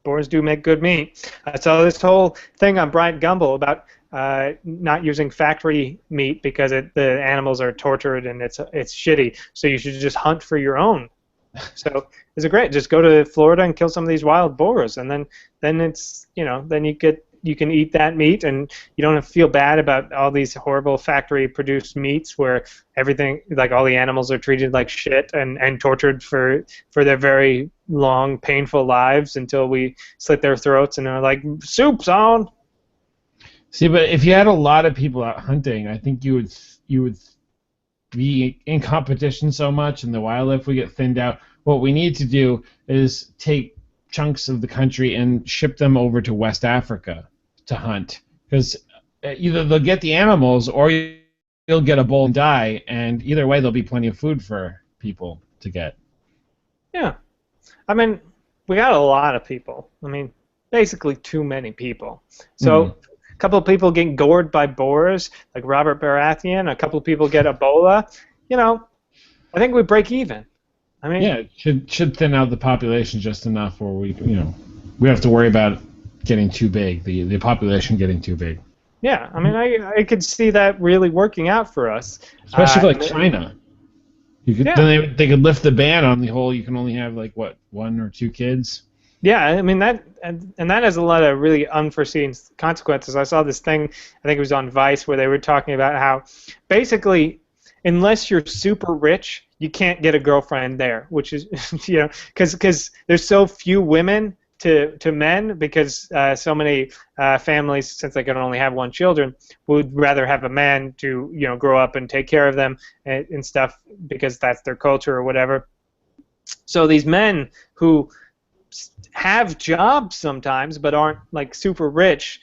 Boars do make good meat. I saw this whole thing on Bryant Gumbel about not using factory meat because the animals are tortured and it's shitty. So you should just hunt for your own. So it's great. Just go to Florida and kill some of these wild boars, and then it's then you can eat that meat, and you don't have to feel bad about all these horrible factory produced meats where everything, like all the animals are treated like shit and tortured for their very long painful lives until we slit their throats and they're like, soup's on. See, but if you had a lot of people out hunting, I think you would be in competition so much, and the wildlife would get thinned out. What we need to do is take chunks of the country and ship them over to West Africa to hunt, because either they'll get the animals or you'll get a bull and die, and either way there'll be plenty of food for people to get. Yeah. I mean, we got a lot of people. I mean, basically too many people. So a couple of people get gored by boars, like Robert Baratheon. A couple of people get Ebola. I think we break even. I mean, yeah, it should thin out the population just enough where we have to worry about getting too big, the population getting too big. Yeah, I mean, I could see that really working out for us. Especially like China. Then they could lift the ban on the whole, you can only have like, what, 1 or 2 kids? Yeah, I mean, that has a lot of really unforeseen consequences. I saw this thing, I think it was on Vice, where they were talking about how basically, unless you're super rich, you can't get a girlfriend there, which is, because there's so few women to men, because so many families, since they can only have 1 children, would rather have a man to grow up and take care of them and stuff, because that's their culture or whatever. So these men who have jobs sometimes but aren't like super rich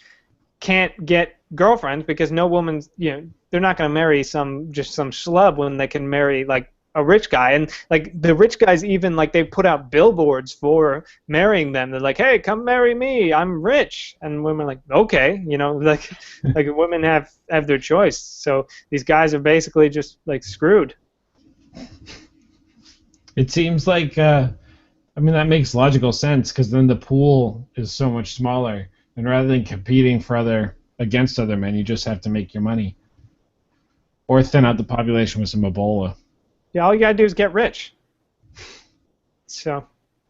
can't get girlfriends, because no woman's they're not going to marry some schlub when they can marry like a rich guy. And like the rich guys, even like they put out billboards for marrying them. They're like, hey, come marry me, I'm rich. And women are like, okay, like women have their choice. So these guys are basically just like screwed. It seems like that makes logical sense, because then the pool is so much smaller, and rather than competing against other men, you just have to make your money, or thin out the population with some Ebola. Yeah, all you gotta do is get rich. So.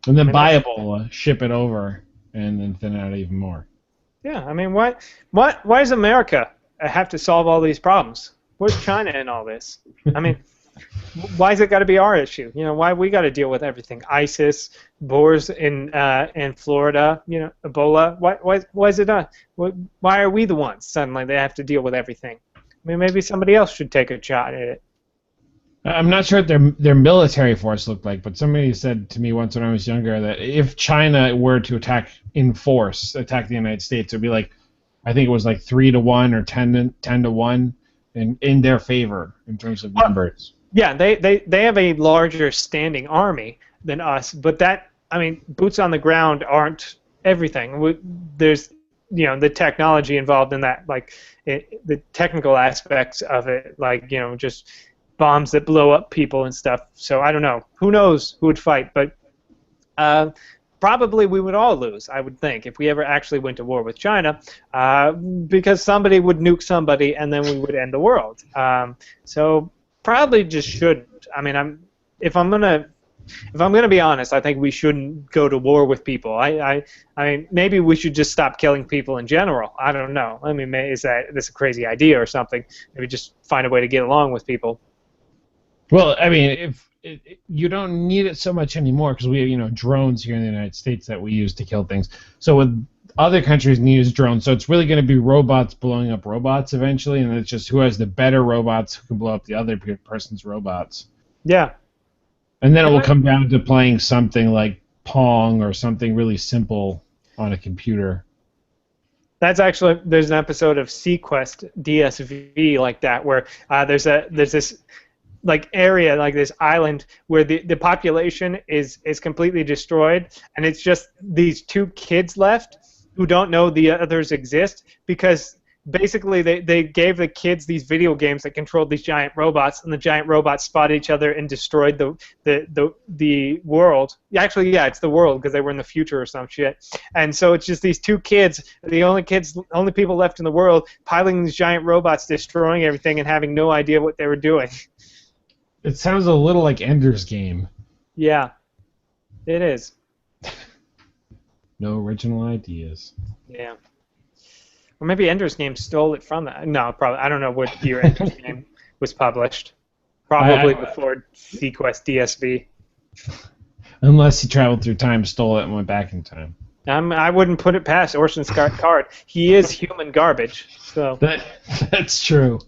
And then buy Ebola, ship it over, and then thin it out even more. Yeah, I mean, why does America have to solve all these problems? Where's China in all this? I mean, why is it got to be our issue? Why we got to deal with everything? ISIS, boars in Florida, Ebola. Why is it not? Why are we the ones suddenly they have to deal with everything? I mean, maybe somebody else should take a shot at it. I'm not sure what their military force looked like, but somebody said to me once when I was younger that if China were to attack in force, attack the United States, it would be like I think it was like 3-1 or 10-1 in their favor in terms of Well, numbers. yeah, they have a larger standing army than us, but that, I mean, boots on the ground aren't everything. There's, the technology involved in that, like the technical aspects of it, like, just bombs that blow up people and stuff. So I don't know. Who knows who would fight? But uh, probably we would all lose, I would think, if we ever actually went to war with China, because somebody would nuke somebody and then we would end the world. So probably just shouldn't. I mean, if I'm gonna be honest, I think we shouldn't go to war with people. I mean, maybe we should just stop killing people in general. I don't know. I mean, is this a crazy idea or something? Maybe just find a way to get along with people. Well, I mean, you don't need it so much anymore because we have, drones here in the United States that we use to kill things. So with other countries use drones, so it's really going to be robots blowing up robots eventually, and it's just who has the better robots who can blow up the other person's robots. Yeah. And then it will come down to playing something like Pong or something really simple on a computer. There's an episode of Sequest DSV like that where there's this like area, like this island where the population is completely destroyed, and it's just these two kids left who don't know the others exist, because basically they gave the kids these video games that controlled these giant robots, and the giant robots spotted each other and destroyed the world. Actually, yeah, it's the world because they were in the future or some shit. And so it's just these two kids, the only people left in the world, piloting these giant robots, destroying everything, and having no idea what they were doing. It sounds a little like Ender's Game. Yeah, it is. No original ideas. Yeah. Or maybe Ender's Game stole it from that. No, probably. I don't know what year Ender's Game was published. Probably before Sequest DSV. Unless he traveled through time, stole it, and went back in time. I wouldn't put it past Orson Scott Card. He is human garbage. So that's true.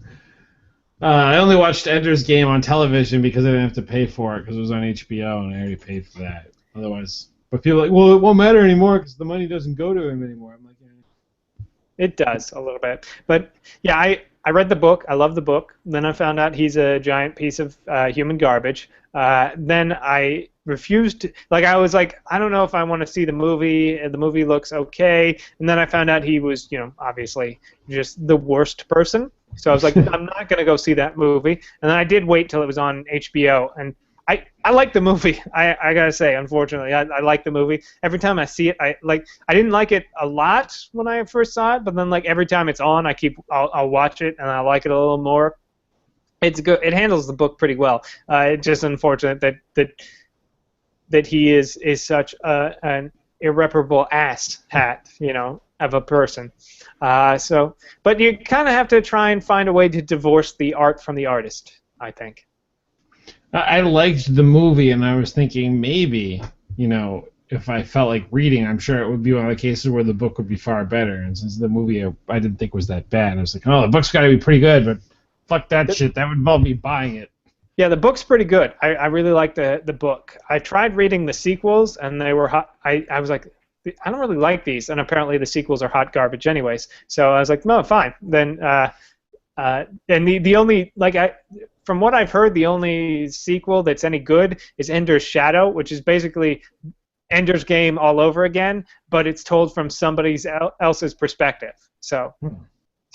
I only watched Ender's Game on television because I didn't have to pay for it because it was on HBO and I already paid for that. Otherwise, but people are like, well, it won't matter anymore because the money doesn't go to him anymore. I'm like, yeah. It does a little bit, but yeah, I read the book. I love the book. Then I found out he's a giant piece of human garbage. Then I refused. I was like, I don't know if I want to see the movie. The movie looks okay. And then I found out he was, obviously just the worst person. So I was like, I'm not going to go see that movie. And then I did wait till it was on HBO. And I like the movie. I got to say, unfortunately, I like the movie. Every time I see it, I didn't like it a lot when I first saw it. But then, every time it's on, I'll watch it, and I like it a little more. It's good. It handles the book pretty well. It's just unfortunate that he is such an irreparable ass hat, of a person. But you kind of have to try and find a way to divorce the art from the artist, I think. I liked the movie, and I was thinking maybe, if I felt like reading, I'm sure it would be one of the cases where the book would be far better. And since the movie I didn't think was that bad, I was like, oh, the book's got to be pretty good, but fuck that shit. That would involve me buying it. Yeah, the book's pretty good. I really like the book. I tried reading the sequels, and they were hot. I was like, I don't really like these, and apparently the sequels are hot garbage anyways. So I was like, no, fine. Then, and the only, from what I've heard, the only sequel that's any good is Ender's Shadow, which is basically Ender's Game all over again, but it's told from somebody else's perspective. So,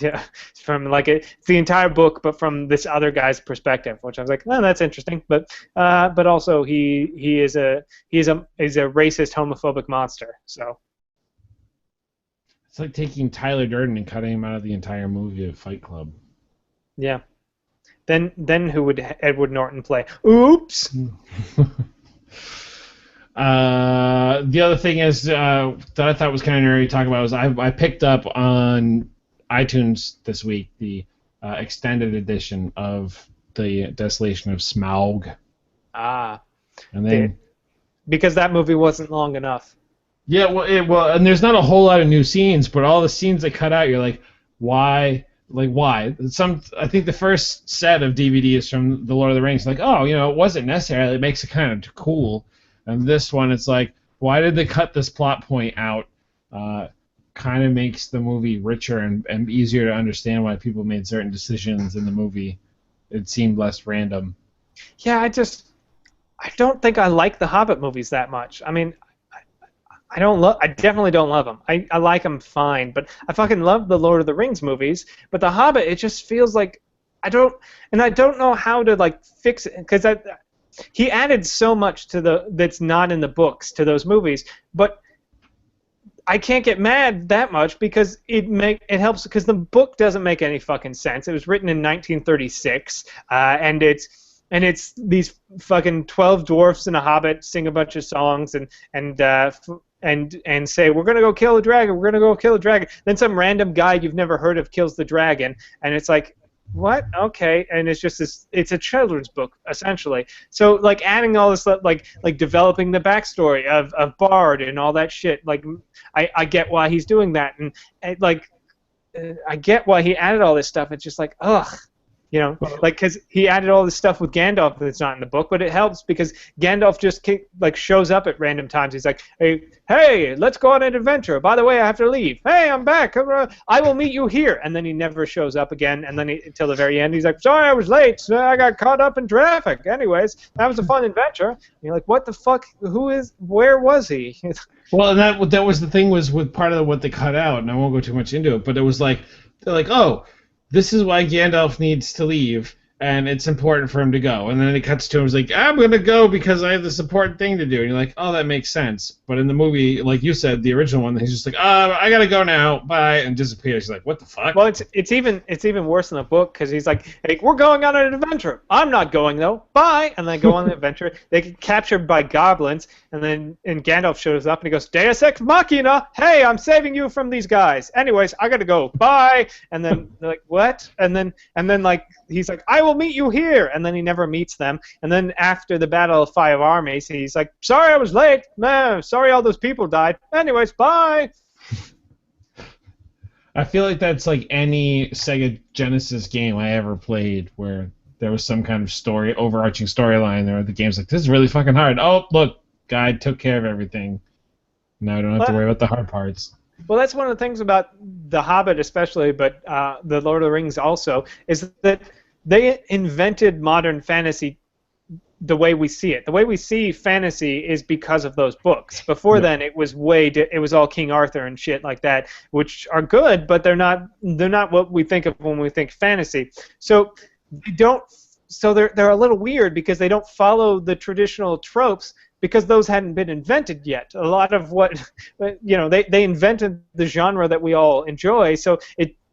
yeah, from it's the entire book, but from this other guy's perspective, which I was like, oh, that's interesting. But also he is a racist, homophobic monster. So it's like taking Tyler Durden and cutting him out of the entire movie of Fight Club. Yeah. Then who would Edward Norton play? Oops. The other thing is that I thought was kind of nerdy to talk about was I picked up on iTunes this week the extended edition of the Desolation of Smaug. Ah. And then because that movie wasn't long enough. Yeah, well, and there's not a whole lot of new scenes, but all the scenes they cut out, you're like, why? Like, why? I think the first set of DVDs from The Lord of the Rings, like, oh, it wasn't necessary. It makes it kind of cool. And this one, it's like, why did they cut this plot point out? kind of makes the movie richer and easier to understand why people made certain decisions in the movie. It seemed less random. Yeah, I don't think I like the Hobbit movies that much. I mean, I definitely don't love them. I like them fine, but I fucking love the Lord of the Rings movies. But the Hobbit, it just feels like I don't know how to like fix it because he added so much to that's not in the books to those movies, but I can't get mad that much because it helps because the book doesn't make any fucking sense. It was written in 1936, and it's these fucking 12 dwarfs and a hobbit sing a bunch of songs and say we're gonna go kill a dragon, we're gonna go kill a dragon. Then some random guy you've never heard of kills the dragon, and it's like, what? Okay, and it's just this. It's a children's book essentially. So like adding all this stuff, like developing the backstory of Bard and all that shit. Like I get why he's doing that, and I get why he added all this stuff. It's just like ugh. You know, like because he added all this stuff with Gandalf that's not in the book, but it helps because Gandalf just like shows up at random times. He's like, hey, let's go on an adventure. By the way, I have to leave. Hey, I'm back. I will meet you here. And then he never shows up again. And then until the very end, he's like, sorry, I was late. I got caught up in traffic. Anyways, that was a fun adventure. And you're like, what the fuck? Where was he? Well, and that was the thing was with part of what they cut out, and I won't go too much into it, but it was like they're like, oh, this is why Gandalf needs to leave, and it's important for him to go. And then it cuts to him, he's like, I'm going to go because I have this important thing to do. And you're like, oh, that makes sense. But in the movie, like you said, the original one, he's just like, I got to go now, bye, and disappears. He's like, what the fuck? Well, it's even worse in the book because he's like, hey, we're going on an adventure. I'm not going, though. Bye. And they go on the adventure. They get captured by goblins, and Gandalf shows up, and he goes, Deus Ex Machina, hey, I'm saving you from these guys. Anyways, I got to go. Bye. And then they're like, what? And then like, he's like, I will meet you here, and then he never meets them. And then after the Battle of Five Armies, he's like, sorry I was late. No, sorry all those people died. Anyways, bye. I feel like that's like any Sega Genesis game I ever played where there was some kind of overarching storyline there. The game's like, this is really fucking hard. Oh, look, guy took care of everything. Now I don't have to worry about the hard parts. Well, that's one of the things about The Hobbit especially, but The Lord of the Rings also, is that they invented modern fantasy the way we see it. The way we see fantasy is because of those books. Before then, it was all King Arthur and shit like that, which are good, but they're not what we think of when we think fantasy. So they're a little weird because they don't follow the traditional tropes because those hadn't been invented yet. A lot of what they invented the genre that we all enjoy, so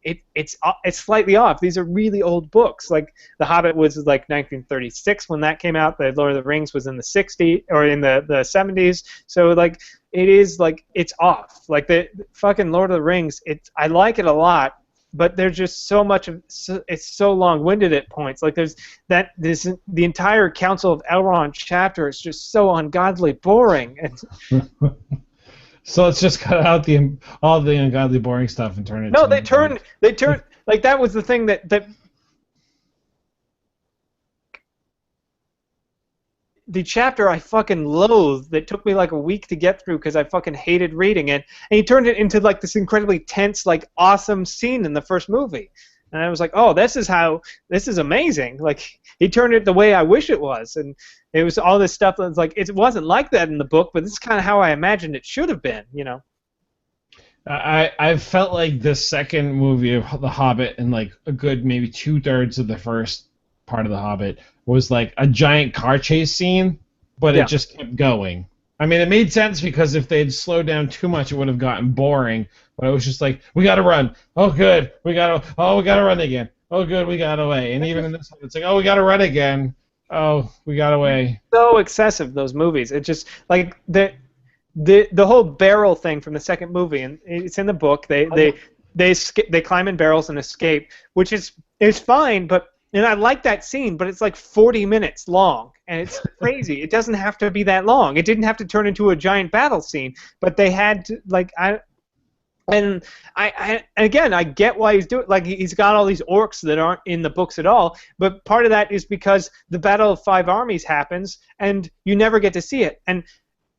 it's slightly off. These are really old books. Like The Hobbit was like 1936 when that came out. The Lord of the Rings was in the 60s or in the 70s. So like it's off. Like the fucking Lord of the Rings. I like it a lot, but there's just so much of it's so long-winded at points. Like the entire Council of Elrond chapter is just so ungodly boring. So let's just cut out all the ungodly boring stuff and turn it. No, they turned like that was the thing that the chapter I fucking loathed that took me like a week to get through because I fucking hated reading it, and he turned it into like this incredibly tense, like awesome scene in the first movie. And I was like, oh, this is amazing. Like, he turned it the way I wish it was. And it was all this stuff that was like, it wasn't like that in the book, but this is kind of how I imagined it should have been, you know? I felt like the second movie of The Hobbit and like a good maybe 2/3 of the first part of The Hobbit was like a giant car chase scene, but it just kept going. I mean, it made sense because if they'd slowed down too much, it would have gotten boring. But it was just like, we gotta run. Oh, good. We gotta run again. Oh, good. We got away. And even in this one, it's like, oh, we gotta run again. Oh, we got away. So excessive, those movies. It just like the whole barrel thing from the second movie, and it's in the book. They climb in barrels and escape, which is fine, but. And I like that scene, but it's like 40 minutes long, and it's crazy. It doesn't have to be that long. It didn't have to turn into a giant battle scene, but they had to, like, again, I get why he's doing. Like, he's got all these orcs that aren't in the books at all, but part of that is because the Battle of Five Armies happens, and you never get to see it. And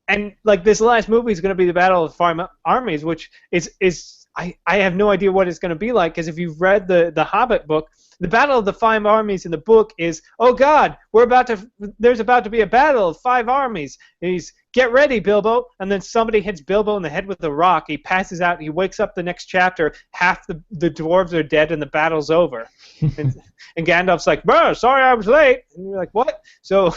and like this last movie is going to be the Battle of the Five Armies, which is I have no idea what it's going to be like, because if you've read the Hobbit book, the Battle of the Five Armies in the book is, oh God, there's about to be a battle of 5 armies. And he's, get ready, Bilbo, and then somebody hits Bilbo in the head with a rock. He passes out. He wakes up the next chapter. Half the dwarves are dead, and the battle's over. and Gandalf's like, "Bro, sorry I was late." And you're like, "What?" So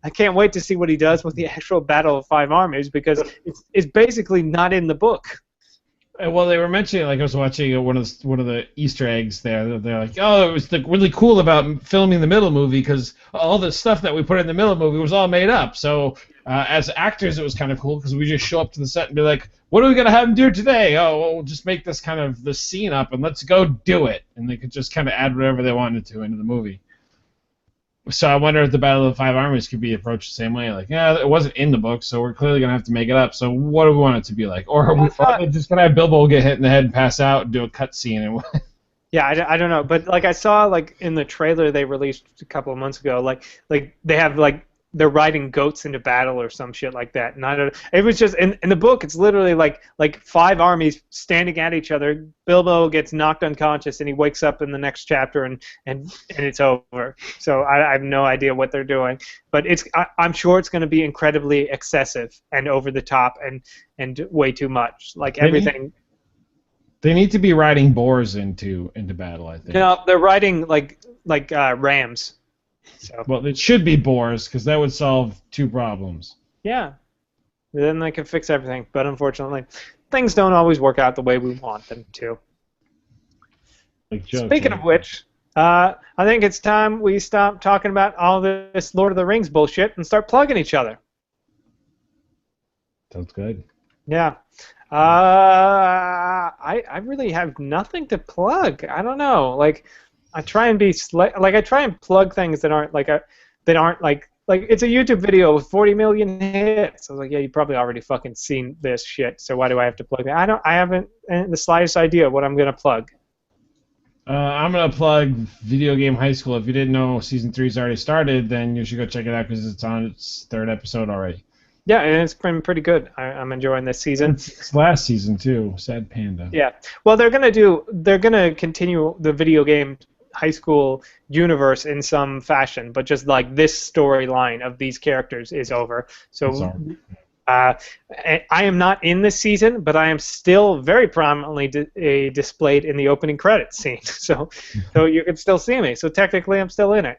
I can't wait to see what he does with the actual Battle of 5 armies, because it's basically not in the book. Well, they were mentioning, like I was watching one of the Easter eggs there. They're like, oh, it was really cool about filming the middle movie because all the stuff that we put in the middle movie was all made up. So as actors, it was kind of cool because we just show up to the set and be like, what are we gonna have them do today? Oh, well, we'll just make this kind of the scene up and let's go do it. And they could just kind of add whatever they wanted to into the movie. So I wonder if the Battle of the Five Armies could be approached the same way. Like, yeah, it wasn't in the book, so we're clearly going to have to make it up. So what do we want it to be like? Or are we just going to have Bilbo get hit in the head and pass out and do a cut scene? And yeah, I don't know. But like I saw like in the trailer they released a couple of months ago, like they have like they're riding goats into battle or some shit like that. And I don't. It was just in the book. It's literally like 5 armies standing at each other. Bilbo gets knocked unconscious and he wakes up in the next chapter and it's over. So I have no idea what they're doing. But I'm sure it's going to be incredibly excessive and over the top and way too much. Like everything. They need to be riding boars into battle, I think. No, they're riding like rams. So. Well, it should be boars, because that would solve 2 problems. Yeah. Then they can fix everything. But unfortunately, things don't always work out the way we want them to. Like jokes, Speaking of which, I think it's time we stop talking about all this Lord of the Rings bullshit and start plugging each other. Sounds good. Yeah. I really have nothing to plug. I don't know. Like, I try and be I try and plug things that aren't like it's a YouTube video with 40 million hits. I was like, yeah, you probably already fucking seen this shit. So why do I have to plug it? I haven't the slightest idea what I'm gonna plug. I'm gonna plug Video Game High School. If you didn't know season 3's already started, then you should go check it out because it's on its 3rd episode already. Yeah, and it's been pretty good. I'm enjoying this season. It's last season too. Sad Panda. Yeah. Well, they're gonna continue the Video Game High School universe in some fashion, but just like this storyline of these characters is over. So I am not in this season, but I am still very prominently displayed in the opening credits scene. So you can still see me. So technically, I'm still in it.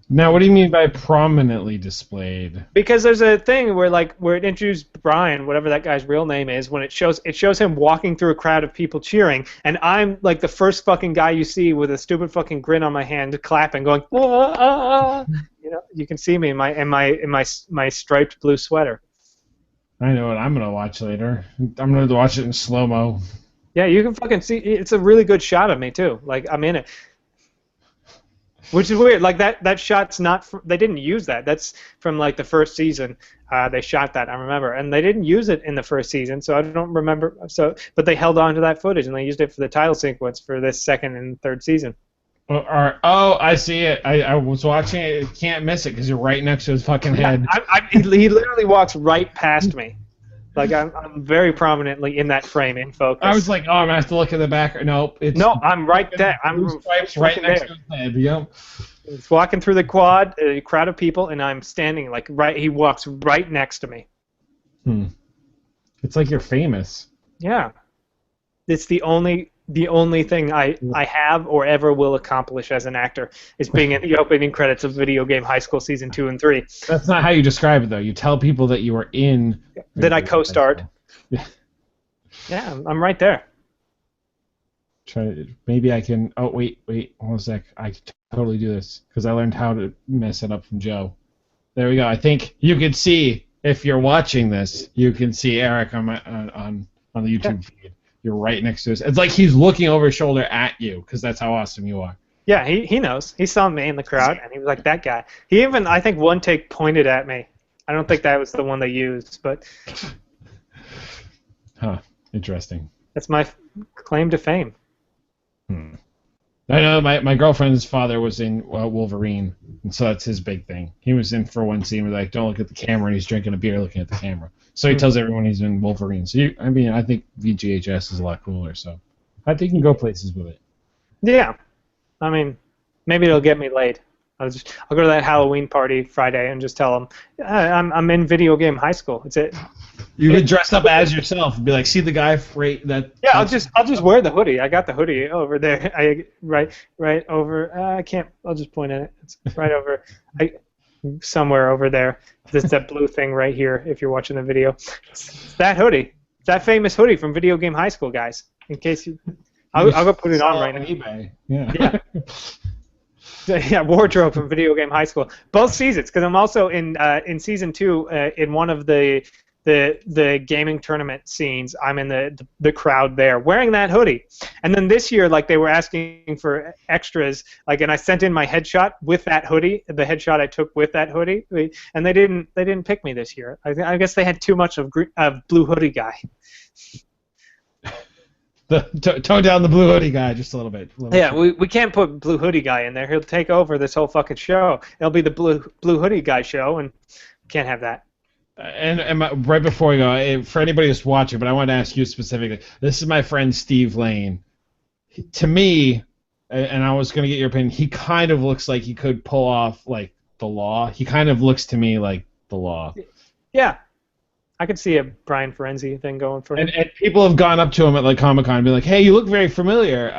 Now, what do you mean by prominently displayed? Because there's a thing where it introduced Brian, whatever that guy's real name is, when it shows him walking through a crowd of people cheering, and I'm like the first fucking guy you see with a stupid fucking grin on my hand, clapping, going, ah, ah. You know, you can see me in my striped blue sweater. I know what I'm gonna watch later. I'm gonna watch it in slow mo. Yeah, you can fucking see. It's a really good shot of me too. Like I'm in it. Which is weird. Like that shot's not. They didn't use that. That's from like the first season. They shot that. I remember, and they didn't use it in the first season, so I don't remember. But they held on to that footage and they used it for the title sequence for this 2nd and 3rd season. Oh, I see it. I was watching it. Can't miss it because you're right next to his fucking head. He literally walks right past me. Like I'm very prominently in that frame in focus. I was like, oh, I'm gonna have to look at the back. Nope. No, I'm right there. I'm right next to his head. Yep. He's walking through the quad, a crowd of people, and I'm standing like right. He walks right next to me. It's like you're famous. Yeah. It's the only thing I have or ever will accomplish as an actor is being in the opening credits of Video Game High School Season 2 and 3. That's not how you describe it, though. You tell people that you were in... Then I co-starred. Yeah, I'm right there. Maybe I can... Oh, wait, hold a sec. I can totally do this, because I learned how to mess it up from Joe. There we go. I think you can see, if you're watching this, you can see Eric on the YouTube feed. You're right next to us. It's like he's looking over his shoulder at you, because that's how awesome you are. Yeah, he knows. He saw me in the crowd, and he was like, that guy. He even, I think, one take pointed at me. I don't think that was the one they used, but... Huh. Interesting. That's my claim to fame. I know my girlfriend's father was in Wolverine, and so that's his big thing. He was in for one scene where like, don't look at the camera, and he's drinking a beer looking at the camera. So he tells everyone he's in Wolverine. So I mean, I think VGHS is a lot cooler. So I think you can go places with it. Yeah, I mean, maybe it'll get me laid. I'll go to that Halloween party Friday and just tell them I'm in video game high school. It's it. You could dress up as yourself and be like, see the guy that. Yeah, I'll just wear the hoodie. I got the hoodie over there. Right over. I can't. I'll just point at it. It's right over. Somewhere over there. There's that blue thing right here. If you're watching the video, it's that hoodie. It's that famous hoodie from Video Game High School, guys. In case you, I'll go put it on right now. eBay. Yeah. Yeah, wardrobe from Video Game High School. Both seasons, because I'm also in season 2 in one of the gaming tournament scenes. I'm in the crowd there wearing that hoodie. And then this year, like, they were asking for extras, like, and I sent in my headshot with that hoodie, the headshot I took with that hoodie, and they didn't pick me this year. I guess they had too much of blue hoodie guy. Tone down the blue hoodie guy just a little bit. Yeah, we can't put blue hoodie guy in there. He'll take over this whole fucking show. It'll be the blue hoodie guy show, and can't have that. And right before we go, for anybody who's watching, but I want to ask you specifically. This is my friend Steve Lane. To me, and I was going to get your opinion, he kind of looks like he could pull off like the Law. He kind of looks to me like the Law. Yeah. I could see a Brian Ferenzi thing going for him. And people have gone up to him at like Comic-Con and be like, "Hey, you look very familiar."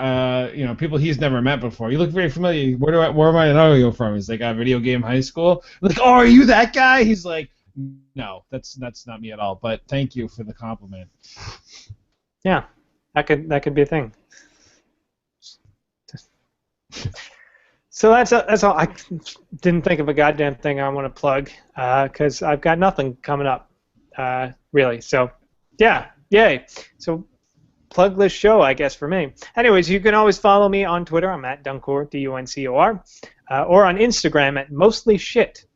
People he's never met before. You look very familiar. Where am I know you from? He's like, Video Game High School. I'm like, oh, are you that guy? He's like, no, that's not me at all. But thank you for the compliment. Yeah, that could be a thing. So that's all. I didn't think of a goddamn thing I want to plug because I've got nothing coming up. Really. So, yeah, yay. So, plugless show, I guess, for me. Anyways, you can always follow me on Twitter. I'm at Duncor, Duncor, or on Instagram at Mostly Shit.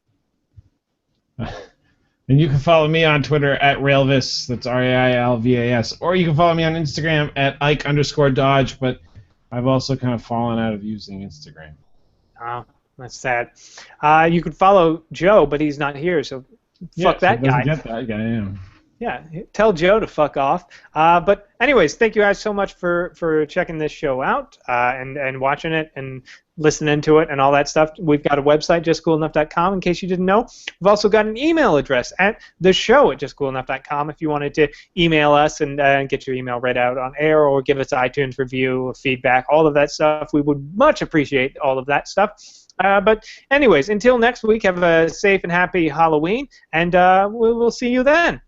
And you can follow me on Twitter at Railvis. That's RAILVAS. Or you can follow me on Instagram at Ike_Dodge. But I've also kind of fallen out of using Instagram. Oh, that's sad. You can follow Joe, but he's not here, so. Fuck that guy. Get that guy, yeah, tell Joe to fuck off. But anyways, thank you guys so much for checking this show out and watching it and listening to it and all that stuff. We've got a website, justcoolenough.com, in case you didn't know. We've also got an email address at the show at justcoolenough.com if you wanted to email us and get your email read out on air or give us an iTunes review, feedback, all of that stuff. We would much appreciate all of that stuff. But anyways, until next week, have a safe and happy Halloween, and we'll see you then.